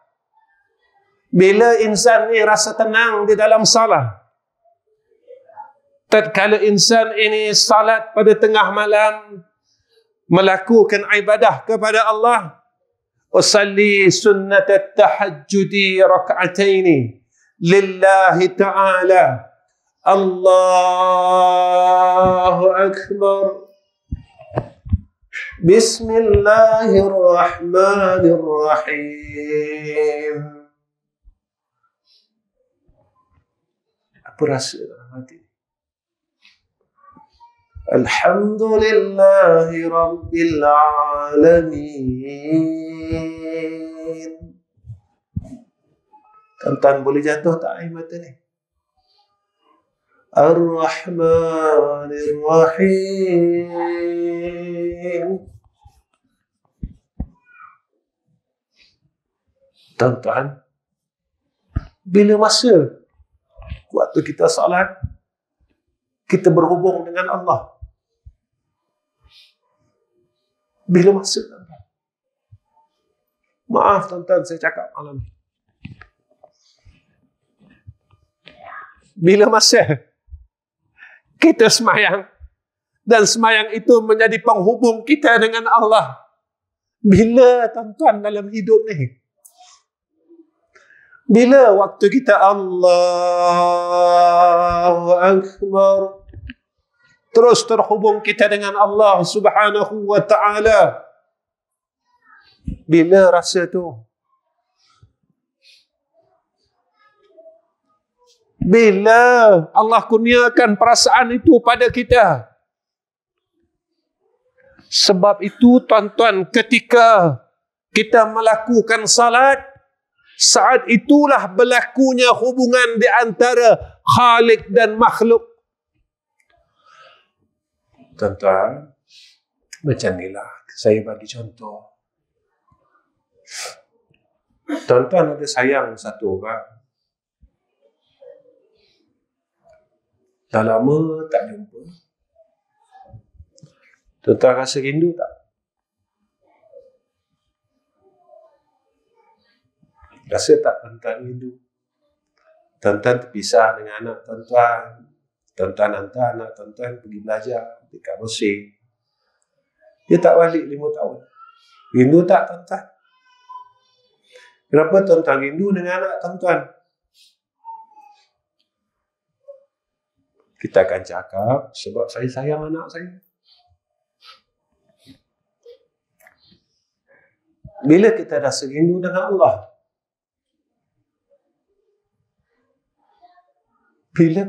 bila insan ni rasa tenang di dalam salat, tatkala insan ini salat pada tengah malam, melakukan ibadah kepada Allah, usalli sunnat at-tahajjudi rak'ataini lillahi ta'ala, Allahu akbar, bismillahirrahmanirrahim. Apa rasa dalam hati? Alhamdulillahi Rabbil Alamin. Tuan-tuan boleh jatuh tak air mata ni? Ar-Rahmanir Rahim. Tuan-tuan, bila masa waktu kita salat, kita berhubung dengan Allah? Bila masa, tuan-tuan? Maaf tuan-tuan, saya cakap malam ni. Bila masa kita semayang, dan semayang itu menjadi penghubung kita dengan Allah? Bila, tuan-tuan, dalam hidup ni? Bila waktu kita Allahu Akbar, terus terhubung kita dengan Allah Subhanahu wa Ta'ala? Bila rasa tu? Bila Allah kurniakan perasaan itu pada kita? Sebab itu tuan-tuan, ketika kita melakukan salat, saat itulah berlakunya hubungan di antara Khalik dan makhluk. Tuan-tuan, macam inilah saya bagi contoh. Tuan-tuan ada sayang satu orang, dah lama tak jumpa. Tuan-tuan rasa rindu tak? Rasa tak tuan-tuan rindu? Tuan-tuan terpisah dengan anak tuan-tuan. Tuan-tuan hantar anak tuan-tuan pergi belajar dekat Mesir. Dia tak balik 5 tahun. Rindu tak tuan-tuan? Kenapa tuan-tuan rindu dengan anak tuan-tuan? Kita akan cakap, sebab saya sayang anak saya. Bila kita rasa rindu dengan Allah? Bila?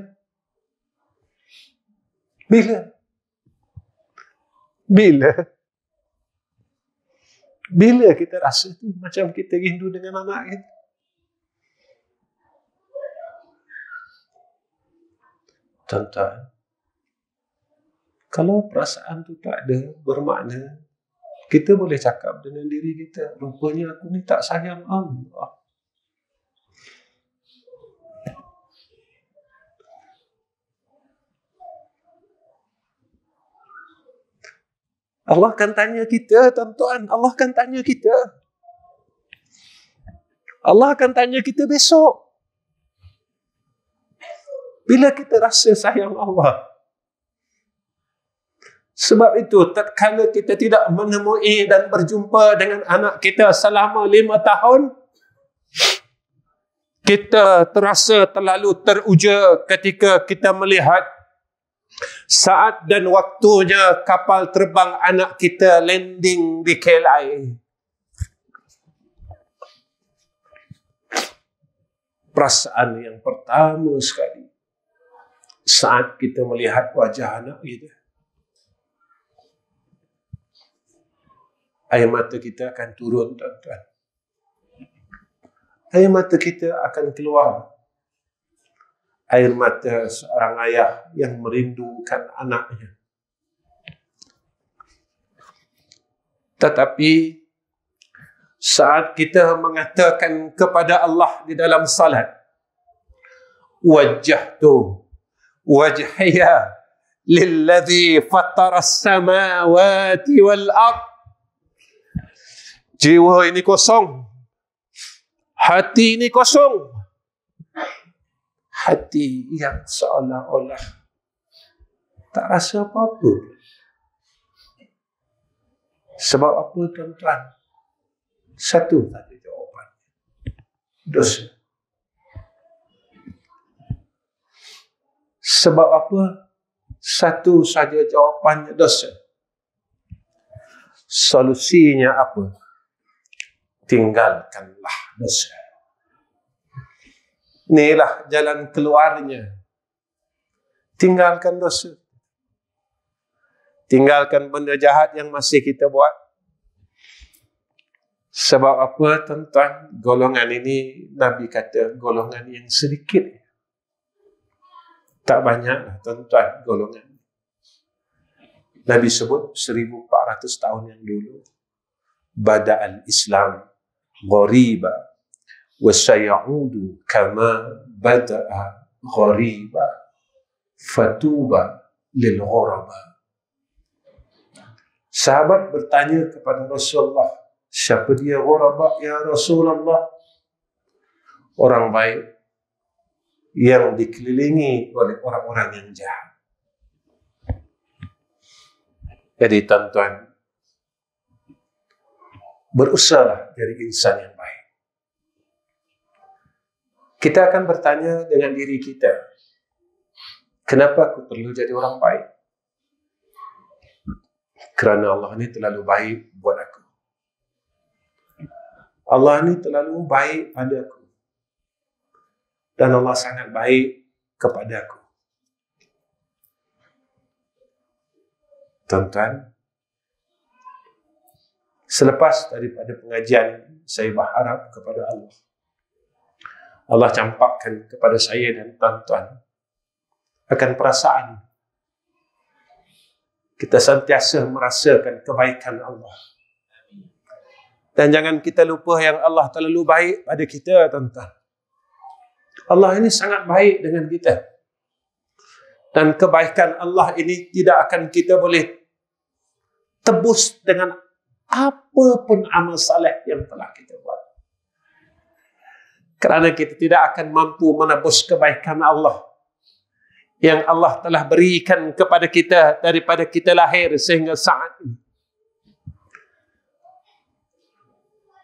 Bila? Bila? Bila kita rasa tu macam kita rindu dengan anak kita? Tuan-tuan, kalau perasaan tu tak ada bermakna, kita boleh cakap dengan diri kita, rupanya aku ni tak sayang Allah. Allah akan tanya kita, tuan-tuan. Allah akan tanya kita. Allah akan tanya kita besok. Bila kita rasa sayang Allah. Sebab itu, tatkala kita tidak menemui dan berjumpa dengan anak kita selama 5 tahun, kita terasa terlalu teruja ketika kita melihat saat dan waktunya kapal terbang anak kita landing di KLIA. Perasaan yang pertama sekali saat kita melihat wajah anak kita, air mata kita akan turun, tuan-tuan. Air mata kita akan keluar. Air mata seorang ayah yang merindukan anaknya. Tetapi saat kita mengatakan kepada Allah di dalam salat, wajjahtu wajhiya lilladzi fatara as-samawati wal ard, jiwa ini kosong, hati ini kosong, hati yang seolah-olah tak rasa apa-apa. Sebab apa, tuan-tuan? Satu saja jawapan. Dosa. Sebab apa? Satu saja jawapannya, dosa. Solusinya apa? Tinggalkanlah dosa. Inilah jalan keluarnya. Tinggalkan dosa. Tinggalkan benda jahat yang masih kita buat. Sebab apa, tuan-tuan? Golongan ini, Nabi kata, golongan yang sedikit. Tak banyak, tuan-tuan, golongan. Nabi sebut 1400 tahun yang dulu. Bada'al Islam ghariba wa sayaudu kama bada'a ghariba fatuba lil ghuraba. Sahabat bertanya kepada Rasulullah, siapa dia ghuraba ya Rasulullah? Orang baik yang dikelilingi oleh orang-orang yang jahat. Jadi tuan-tuan, berusahalah jadi insan yang baik. Kita akan bertanya dengan diri kita, kenapa aku perlu jadi orang baik? Kerana Allah ni terlalu baik buat aku. Allah ni terlalu baik pada aku. Dan Allah sangat baik kepada aku. Tuan-tuan, selepas daripada pengajian ini, saya berharap kepada Allah. Allah campakkan kepada saya dan tuan-tuan akan perasaan kita sentiasa merasakan kebaikan Allah. Dan jangan kita lupa yang Allah terlalu baik pada kita, tuan-tuan. Allah ini sangat baik dengan kita. Dan kebaikan Allah ini tidak akan kita boleh tebus dengan apapun amal saleh yang telah kita buat. Kerana kita tidak akan mampu menebus kebaikan Allah yang Allah telah berikan kepada kita daripada kita lahir sehingga saat ini.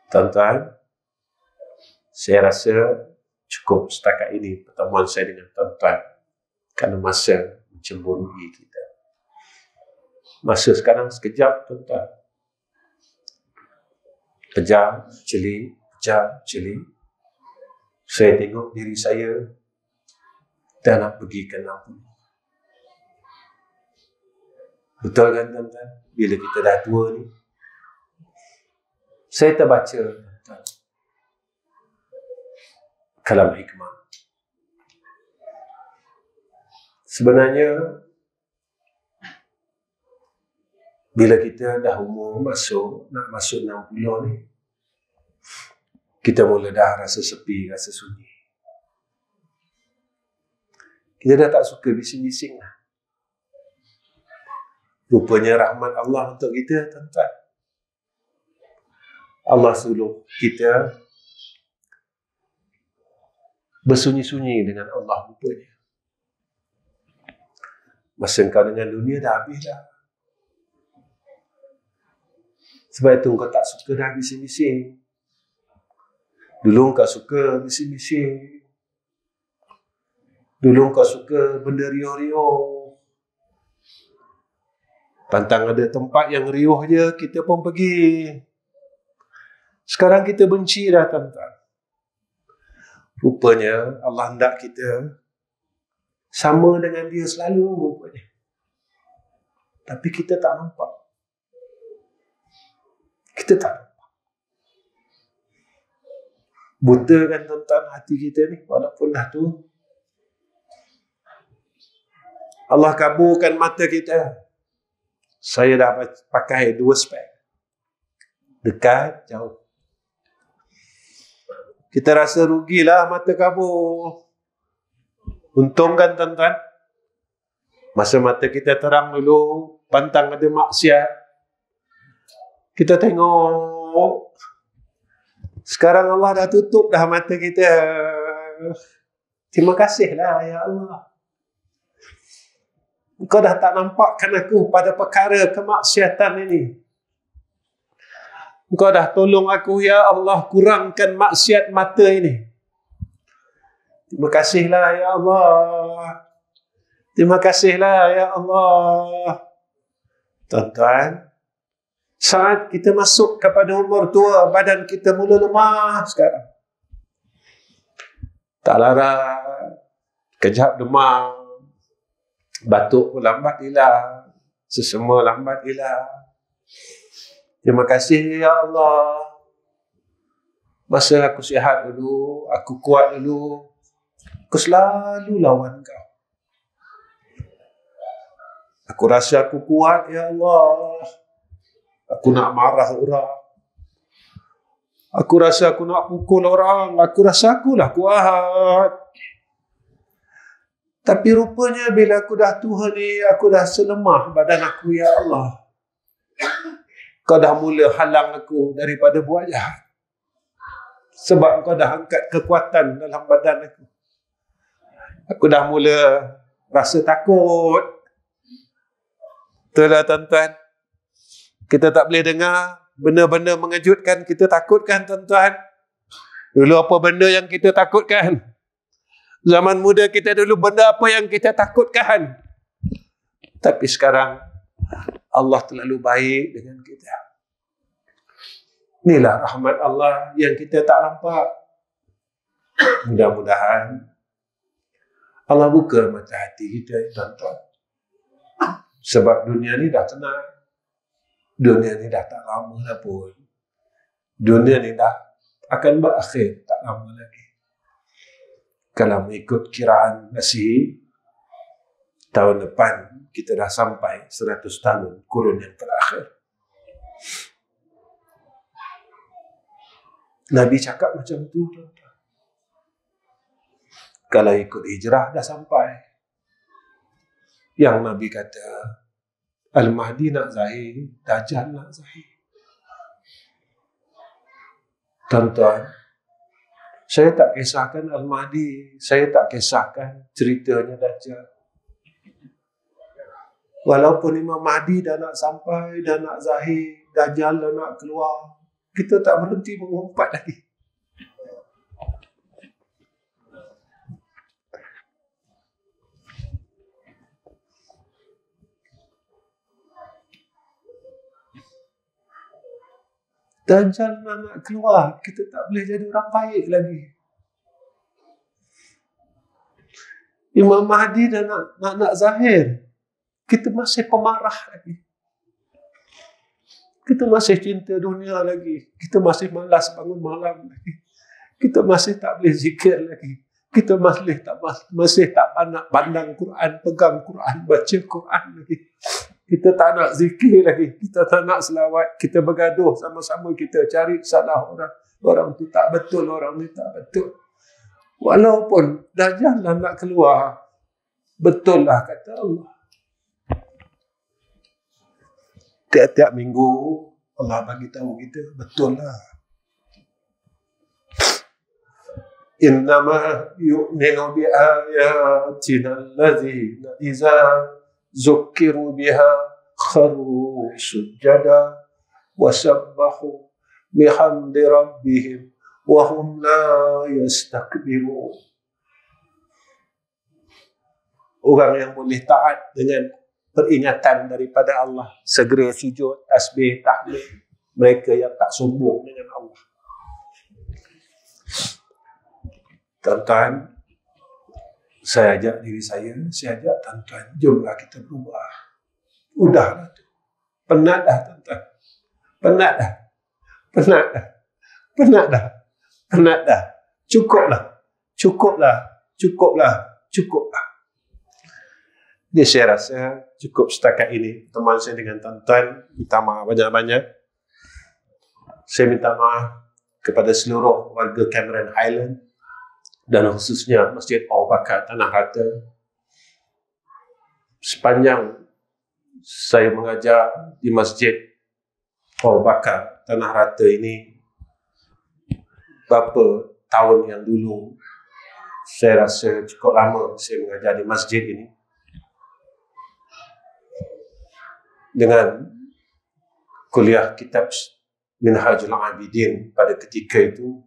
Tuan-tuan, saya rasa cukup setakat ini pertemuan saya dengan tuan-tuan. Kerana masa mencemburui kita. Masa sekarang sekejap, tuan-tuan. Kejap, celik, kejap, celik. Saya tengok diri saya dan nak pergi ke Nampung. Betul kan, tuan-tuan? Bila kita dah tua ni. Saya terbaca, tuan-tuan, kalam hikmah. Sebenarnya, bila kita dah umur nak masuk 60 ni, kita mula dah rasa sepi, rasa sunyi. Kita dah tak suka bising-bising lah. Rupanya rahmat Allah untuk kita, tuan-tuan. Allah suruh kita bersunyi-sunyi dengan Allah rupanya. Masa kau dengan dunia dah habis dah. Sebab itu kau tak suka dah bising-bising. Dulu kau suka bising-bising. Dulu kau suka benda riuh-riuh. Pantang ada tempat yang riuh je, kita pun pergi. Sekarang kita benci dah, tuan-tuan. Rupanya Allah hendak kita sama dengan dia selalu rupanya. Tapi kita tak nampak. Kita tak nampak. Buta kan, tuan-tuan, hati kita ni, walaupun dah tu. Allah kaburkan mata kita. Saya dah pakai 2 spek. Dekat, jauh. Kita rasa rugilah mata kabur. Untung kan, tuan-tuan? Masa mata kita terang dulu, pantang ada maksiat. Kita tengok. Sekarang Allah dah tutup dah mata kita. Terima kasihlah, ya Allah. Engkau dah tak nampakkan aku pada perkara kemaksiatan ini. Engkau dah tolong aku, ya Allah, kurangkan maksiat mata ini. Terima kasihlah, ya Allah. Terima kasihlah, ya Allah. Tuan-tuan, saat kita masuk kepada umur tua, badan kita mula lemah sekarang. Tak larat, kejap demam, batuk pun lambat hilang, sesama lambat hilang. Terima kasih, ya Allah. Masa aku sihat dulu, aku kuat dulu, aku selalu lawan kau. Aku rasa aku kuat, ya Allah. Aku nak marah orang. Aku rasa aku nak pukul orang. Aku rasa akulah kuat. Tapi rupanya bila aku dah tua ni, aku dah selemah badan aku, ya Allah. Kau dah mula halang aku daripada buat jahat. Sebab kau dah angkat kekuatan dalam badan aku. Aku dah mula rasa takut. Betul tak, tuan-tuan? Kita tak boleh dengar benda-benda mengejutkan, kita takutkan, tuan-tuan. Dulu apa benda yang kita takutkan? Zaman muda kita dulu benda apa yang kita takutkan? Tapi sekarang Allah terlalu baik dengan kita. Inilah rahmat Allah yang kita tak nampak. Mudah-mudahan Allah buka mata hati kita, tuan-tuan. Sebab dunia ni dah tenang. Dunia ni dah tak lama dah pun. Dunia ni dah akan berakhir tak lama lagi. Kalau mengikut kiraan Masihi, tahun depan kita dah sampai 100 tahun kurun yang terakhir. Nabi cakap macam tu, tuan-tuan. Kalau ikut hijrah dah sampai. Yang Nabi kata, Al-Mahdi nak zahir, Dajjal nak zahir. Tuan-tuan, saya tak kisahkan Al-Mahdi, saya tak kisahkan ceritanya Dajjal. Walaupun Imam Mahdi dah nak sampai, dah nak zahir, Dajjal dah nak keluar, kita tak berhenti mengumpat lagi. Dajjal nak keluar, kita tak boleh jadi orang baik lagi. Imam Mahdi dah nak zahir, kita masih pemarah lagi. Kita masih cinta dunia lagi. Kita masih malas bangun malam lagi. Kita masih tak boleh zikir lagi. Kita masih tak pandang Quran, pegang Quran, baca Quran lagi. Kita tak nak zikir lagi. Kita tak nak selawat. Kita bergaduh sama-sama. Kita cari salah orang. Orang tu tak betul. Orang ni tak betul. Walaupun Dajjal nak keluar. Betul lah kata Allah. tiap-tiap minggu Allah bagi tahu kita, betul lah. Innama yu'minu bi ayatina allazina iza zukkiru biha kharru sujada wa sabbahu bihamdi rabbihim wa hum la yastakbirun. Orang yang boleh taat dengan peringatan daripada Allah, segera sujud, tasbih, tahmid. Mereka yang tak sombong dengan Allah. Tuan-tuan, saya ajak diri saya ajak tuan-tuan, jomlah kita berubah. Udahlah tu. Penat dah tuan-tuan. Penat dah. Penat dah. Penat dah. Penat dah. Cukuplah. Cukuplah. Cukuplah. Cukuplah. Ini saya rasa cukup setakat ini. Teman saya dengan tuan-tuan, minta maaf banyak-banyak. Saya minta maaf kepada seluruh warga Cameron Highland dan khususnya Masjid Abu Bakar Tanah Rata. Sepanjang saya mengajar di Masjid Abu Bakar Tanah Rata ini, beberapa tahun yang dulu, saya rasa cukup lama saya mengajar di masjid ini. Dengan kuliah kitab Minhajul Abidin pada ketika itu.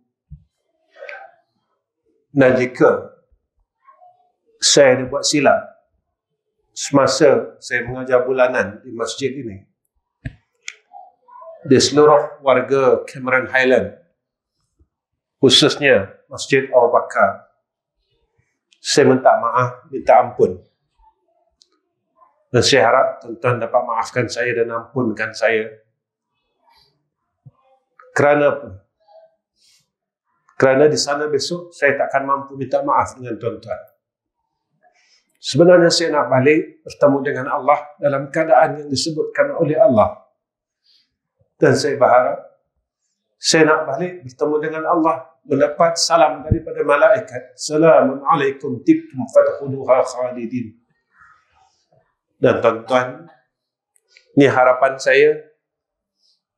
Dan jika saya ada buat silap semasa saya mengajar bulanan di masjid ini, di seluruh warga Cameron Highland, khususnya Masjid Abu Bakar, saya minta maaf, minta ampun. Dan saya harap tuan-tuan dapat maafkan saya dan ampunkan saya. Kerana apa? Kerana di sana besok saya takkan mampu minta maaf dengan tuan-tuan. Sebenarnya saya nak balik bertemu dengan Allah dalam keadaan yang disebutkan oleh Allah. Dan saya berharap saya nak balik bertemu dengan Allah, mendapat salam daripada malaikat. Salamun alaikum tibtum fadkhuluha khalidin. Dan tuan-tuan, ini harapan saya,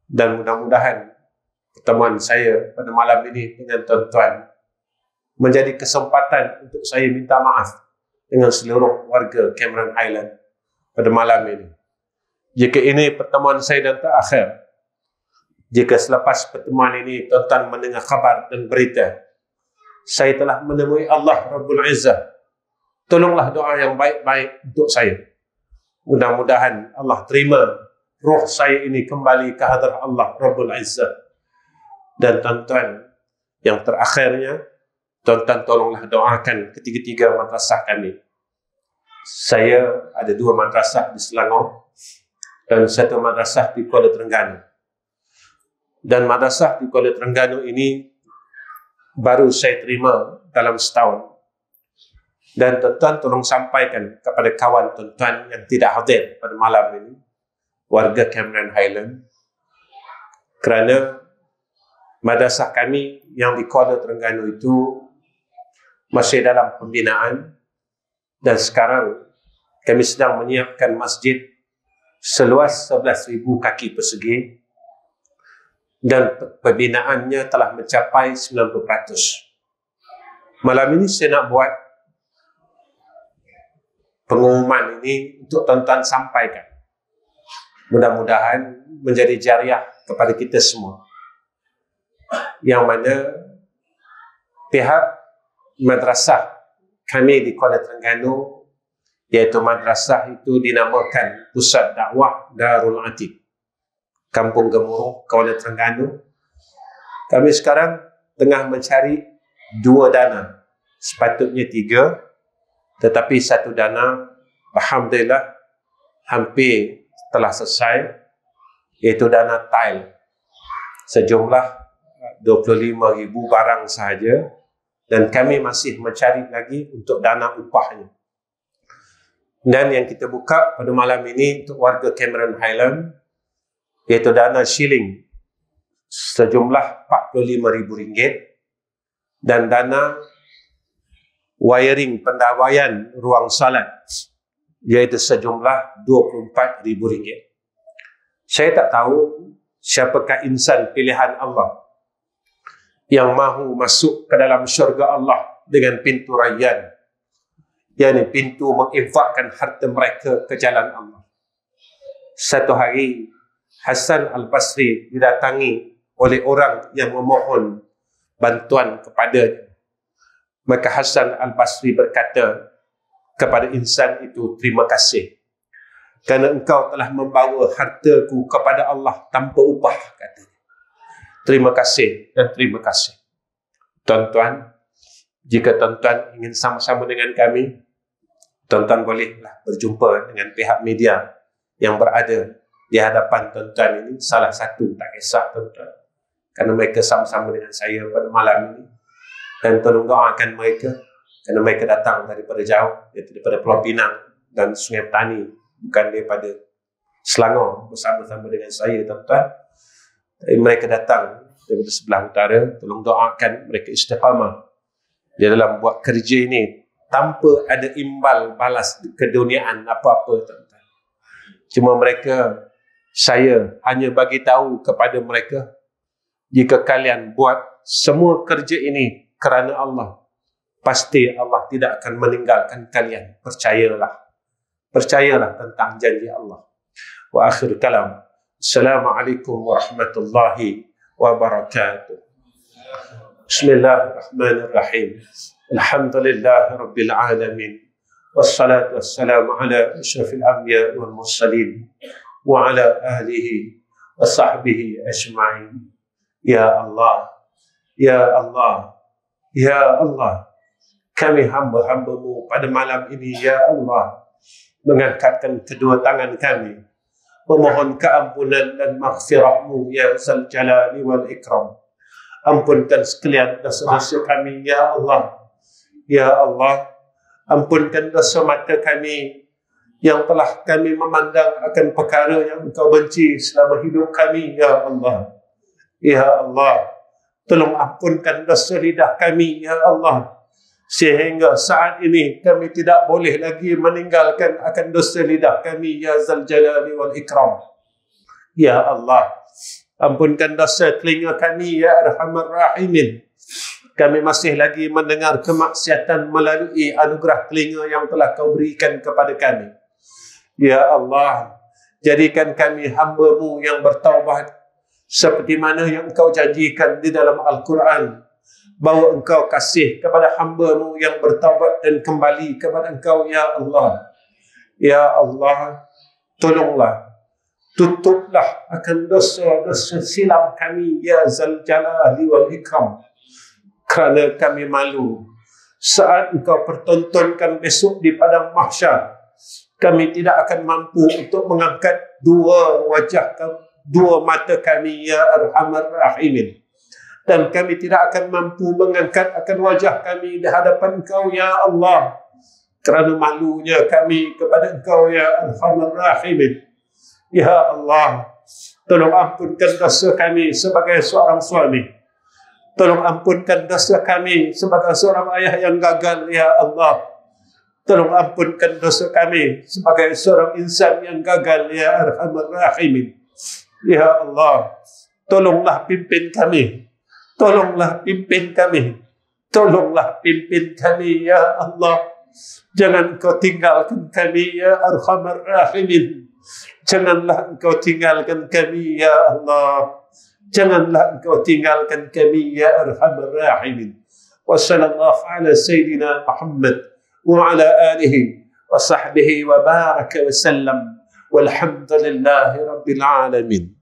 dan mudah-mudahan pertemuan saya pada malam ini dengan tuan-tuan menjadi kesempatan untuk saya minta maaf dengan seluruh warga Cameron Highland pada malam ini. Jika ini pertemuan saya dan terakhir, jika selepas pertemuan ini tuan-tuan mendengar khabar dan berita saya telah menemui Allah Rabbul Izzah, tolonglah doa yang baik-baik untuk saya. Mudah-mudahan Allah terima roh saya ini kembali ke hadrat Allah Rabbul Izzah. Dan tuan-tuan, yang terakhirnya, tuan-tuan tolonglah doakan ketiga-tiga madrasah kami. Saya ada 2 madrasah di Selangor dan 1 madrasah di Kuala Terengganu. Dan madrasah di Kuala Terengganu ini baru saya terima dalam setahun. Dan tuan-tuan tolong sampaikan kepada kawan tuan-tuan yang tidak hadir pada malam ini, warga Cameron Highland, kerana madrasah kami yang di Kuala Terengganu itu masih dalam pembinaan, dan sekarang kami sedang menyiapkan masjid seluas 11,000 kaki persegi dan pembinaannya telah mencapai 90%. Malam ini saya nak buat pengumuman ini untuk tuan-tuan sampaikan. Mudah-mudahan menjadi jariah kepada kita semua. Yang mana pihak madrasah kami di Kuala Terengganu, iaitu madrasah itu dinamakan Pusat Dakwah Darul Atiq, Kampung Gemuruh, Kuala Terengganu. Kami sekarang tengah mencari 2 dana, sepatutnya 3, tetapi 1 dana alhamdulillah hampir telah selesai, iaitu dana tile sejumlah 25,000 barang sahaja, dan kami masih mencari lagi untuk dana upahnya. Dan yang kita buka pada malam ini untuk warga Cameron Highland, iaitu dana shilling sejumlah RM45,000 dan dana wiring pendawaian ruang salat iaitu sejumlah RM24,000. Saya tak tahu siapakah insan pilihan Allah yang mahu masuk ke dalam syurga Allah dengan pintu rayyan, yakni pintu menginfakkan harta mereka ke jalan Allah. Satu hari Hasan Al-Basri didatangi oleh orang yang memohon bantuan kepadanya. Maka Hasan Al-Basri berkata kepada insan itu, terima kasih kerana engkau telah membawa hartaku kepada Allah tanpa upah, katanya. Terima kasih dan terima kasih. Tuan-tuan, jika tuan-tuan ingin sama-sama dengan kami, tuan-tuan bolehlah berjumpa dengan pihak media yang berada di hadapan tuan-tuan ini. Salah satu, tak kisah tuan-tuan, kerana mereka sama-sama dengan saya pada malam ini. Dan tolong doakan mereka, kerana mereka datang daripada jauh, daripada Pulau Pinang dan Sungai Petani, bukan daripada Selangor bersama-sama dengan saya, tuan-tuan. Mereka datang daripada sebelah utara. Tolong doakan mereka istiqamah di dalam buat kerja ini tanpa ada imbal balas keduniaan apa-apa, tuan-tuan. Cuma mereka, saya hanya bagi tahu kepada mereka, jika kalian buat semua kerja ini kerana Allah, pasti Allah tidak akan meninggalkan kalian. Percayalah. Percayalah tentang janji Allah. Wa akhir kalam. Assalamualaikum warahmatullahi wabarakatuh. Bismillahirrahmanirrahim. Alhamdulillah Rabbil Alamin. Wassalatu wassalamu ala ashrafil anbiya wal mursalin wa ala alihi wa sahbihi ajma'in. Ya Allah, Ya Allah, Ya Allah, kami hamba-hamba-Mu pada malam ini, Ya Allah, mengangkatkan kedua tangan kami, memohon keampunan dan maghfirah-Mu, Ya Zal Jalali wal Ikram. Ampunkan sekalian dosa-dosa kami, Ya Allah. Ya Allah, ampunkan dosa mata kami yang telah kami memandang akan perkara yang Engkau benci selama hidup kami, Ya Allah. Ya Allah, tolong ampunkan dosa lidah kami, Ya Allah, sehingga saat ini kami tidak boleh lagi meninggalkan akan dosa lidah kami, Ya Zal Jalali wal Ikram. Ya Allah, ampunkan dosa telinga kami, Ya Arhamar Rahimin. Kami masih lagi mendengar kemaksiatan melalui anugerah telinga yang telah Kau berikan kepada kami. Ya Allah, jadikan kami hamba-Mu yang bertaubat, seperti mana yang Engkau janjikan di dalam Al-Quran, bahawa Engkau kasih kepada hamba-Mu yang bertaubat dan kembali kepada Engkau, Ya Allah. Ya Allah, tolonglah, tutuplah akan dosa-dosa silam kami, Ya Zal Jalali wal Ikram. Kerana kami malu saat Engkau pertontonkan besok di padang mahsyar, kami tidak akan mampu untuk mengangkat dua wajah kami, dua mata kami, Ya Arhamar Rahimin. Dan kami tidak akan mampu mengangkat akan wajah kami di hadapan Engkau, Ya Allah, kerana malunya kami kepada Engkau, Ya Arhamar Rahimin. Ya Allah, tolong ampunkan dosa kami sebagai seorang suami. Tolong ampunkan dosa kami sebagai seorang ayah yang gagal, Ya Allah. Tolong ampunkan dosa kami sebagai seorang insan yang gagal, Ya Arhamar Rahimin. Ya Allah, tolonglah pimpin kami. Tolonglah pimpin kami. Tolonglah pimpin kami, Ya Allah. Jangan Engkau tinggalkan kami, Ya Arhamar Rahimin. Janganlah Engkau tinggalkan kami, Ya Allah. Janganlah Engkau tinggalkan kami, Ya Arhamar Rahimin. Wa sallallahu ala Sayyidina Muhammad wa ala alihi wa sahbihi wa baraka wa sallam. Walhamdulillahi Rabbil Alamin.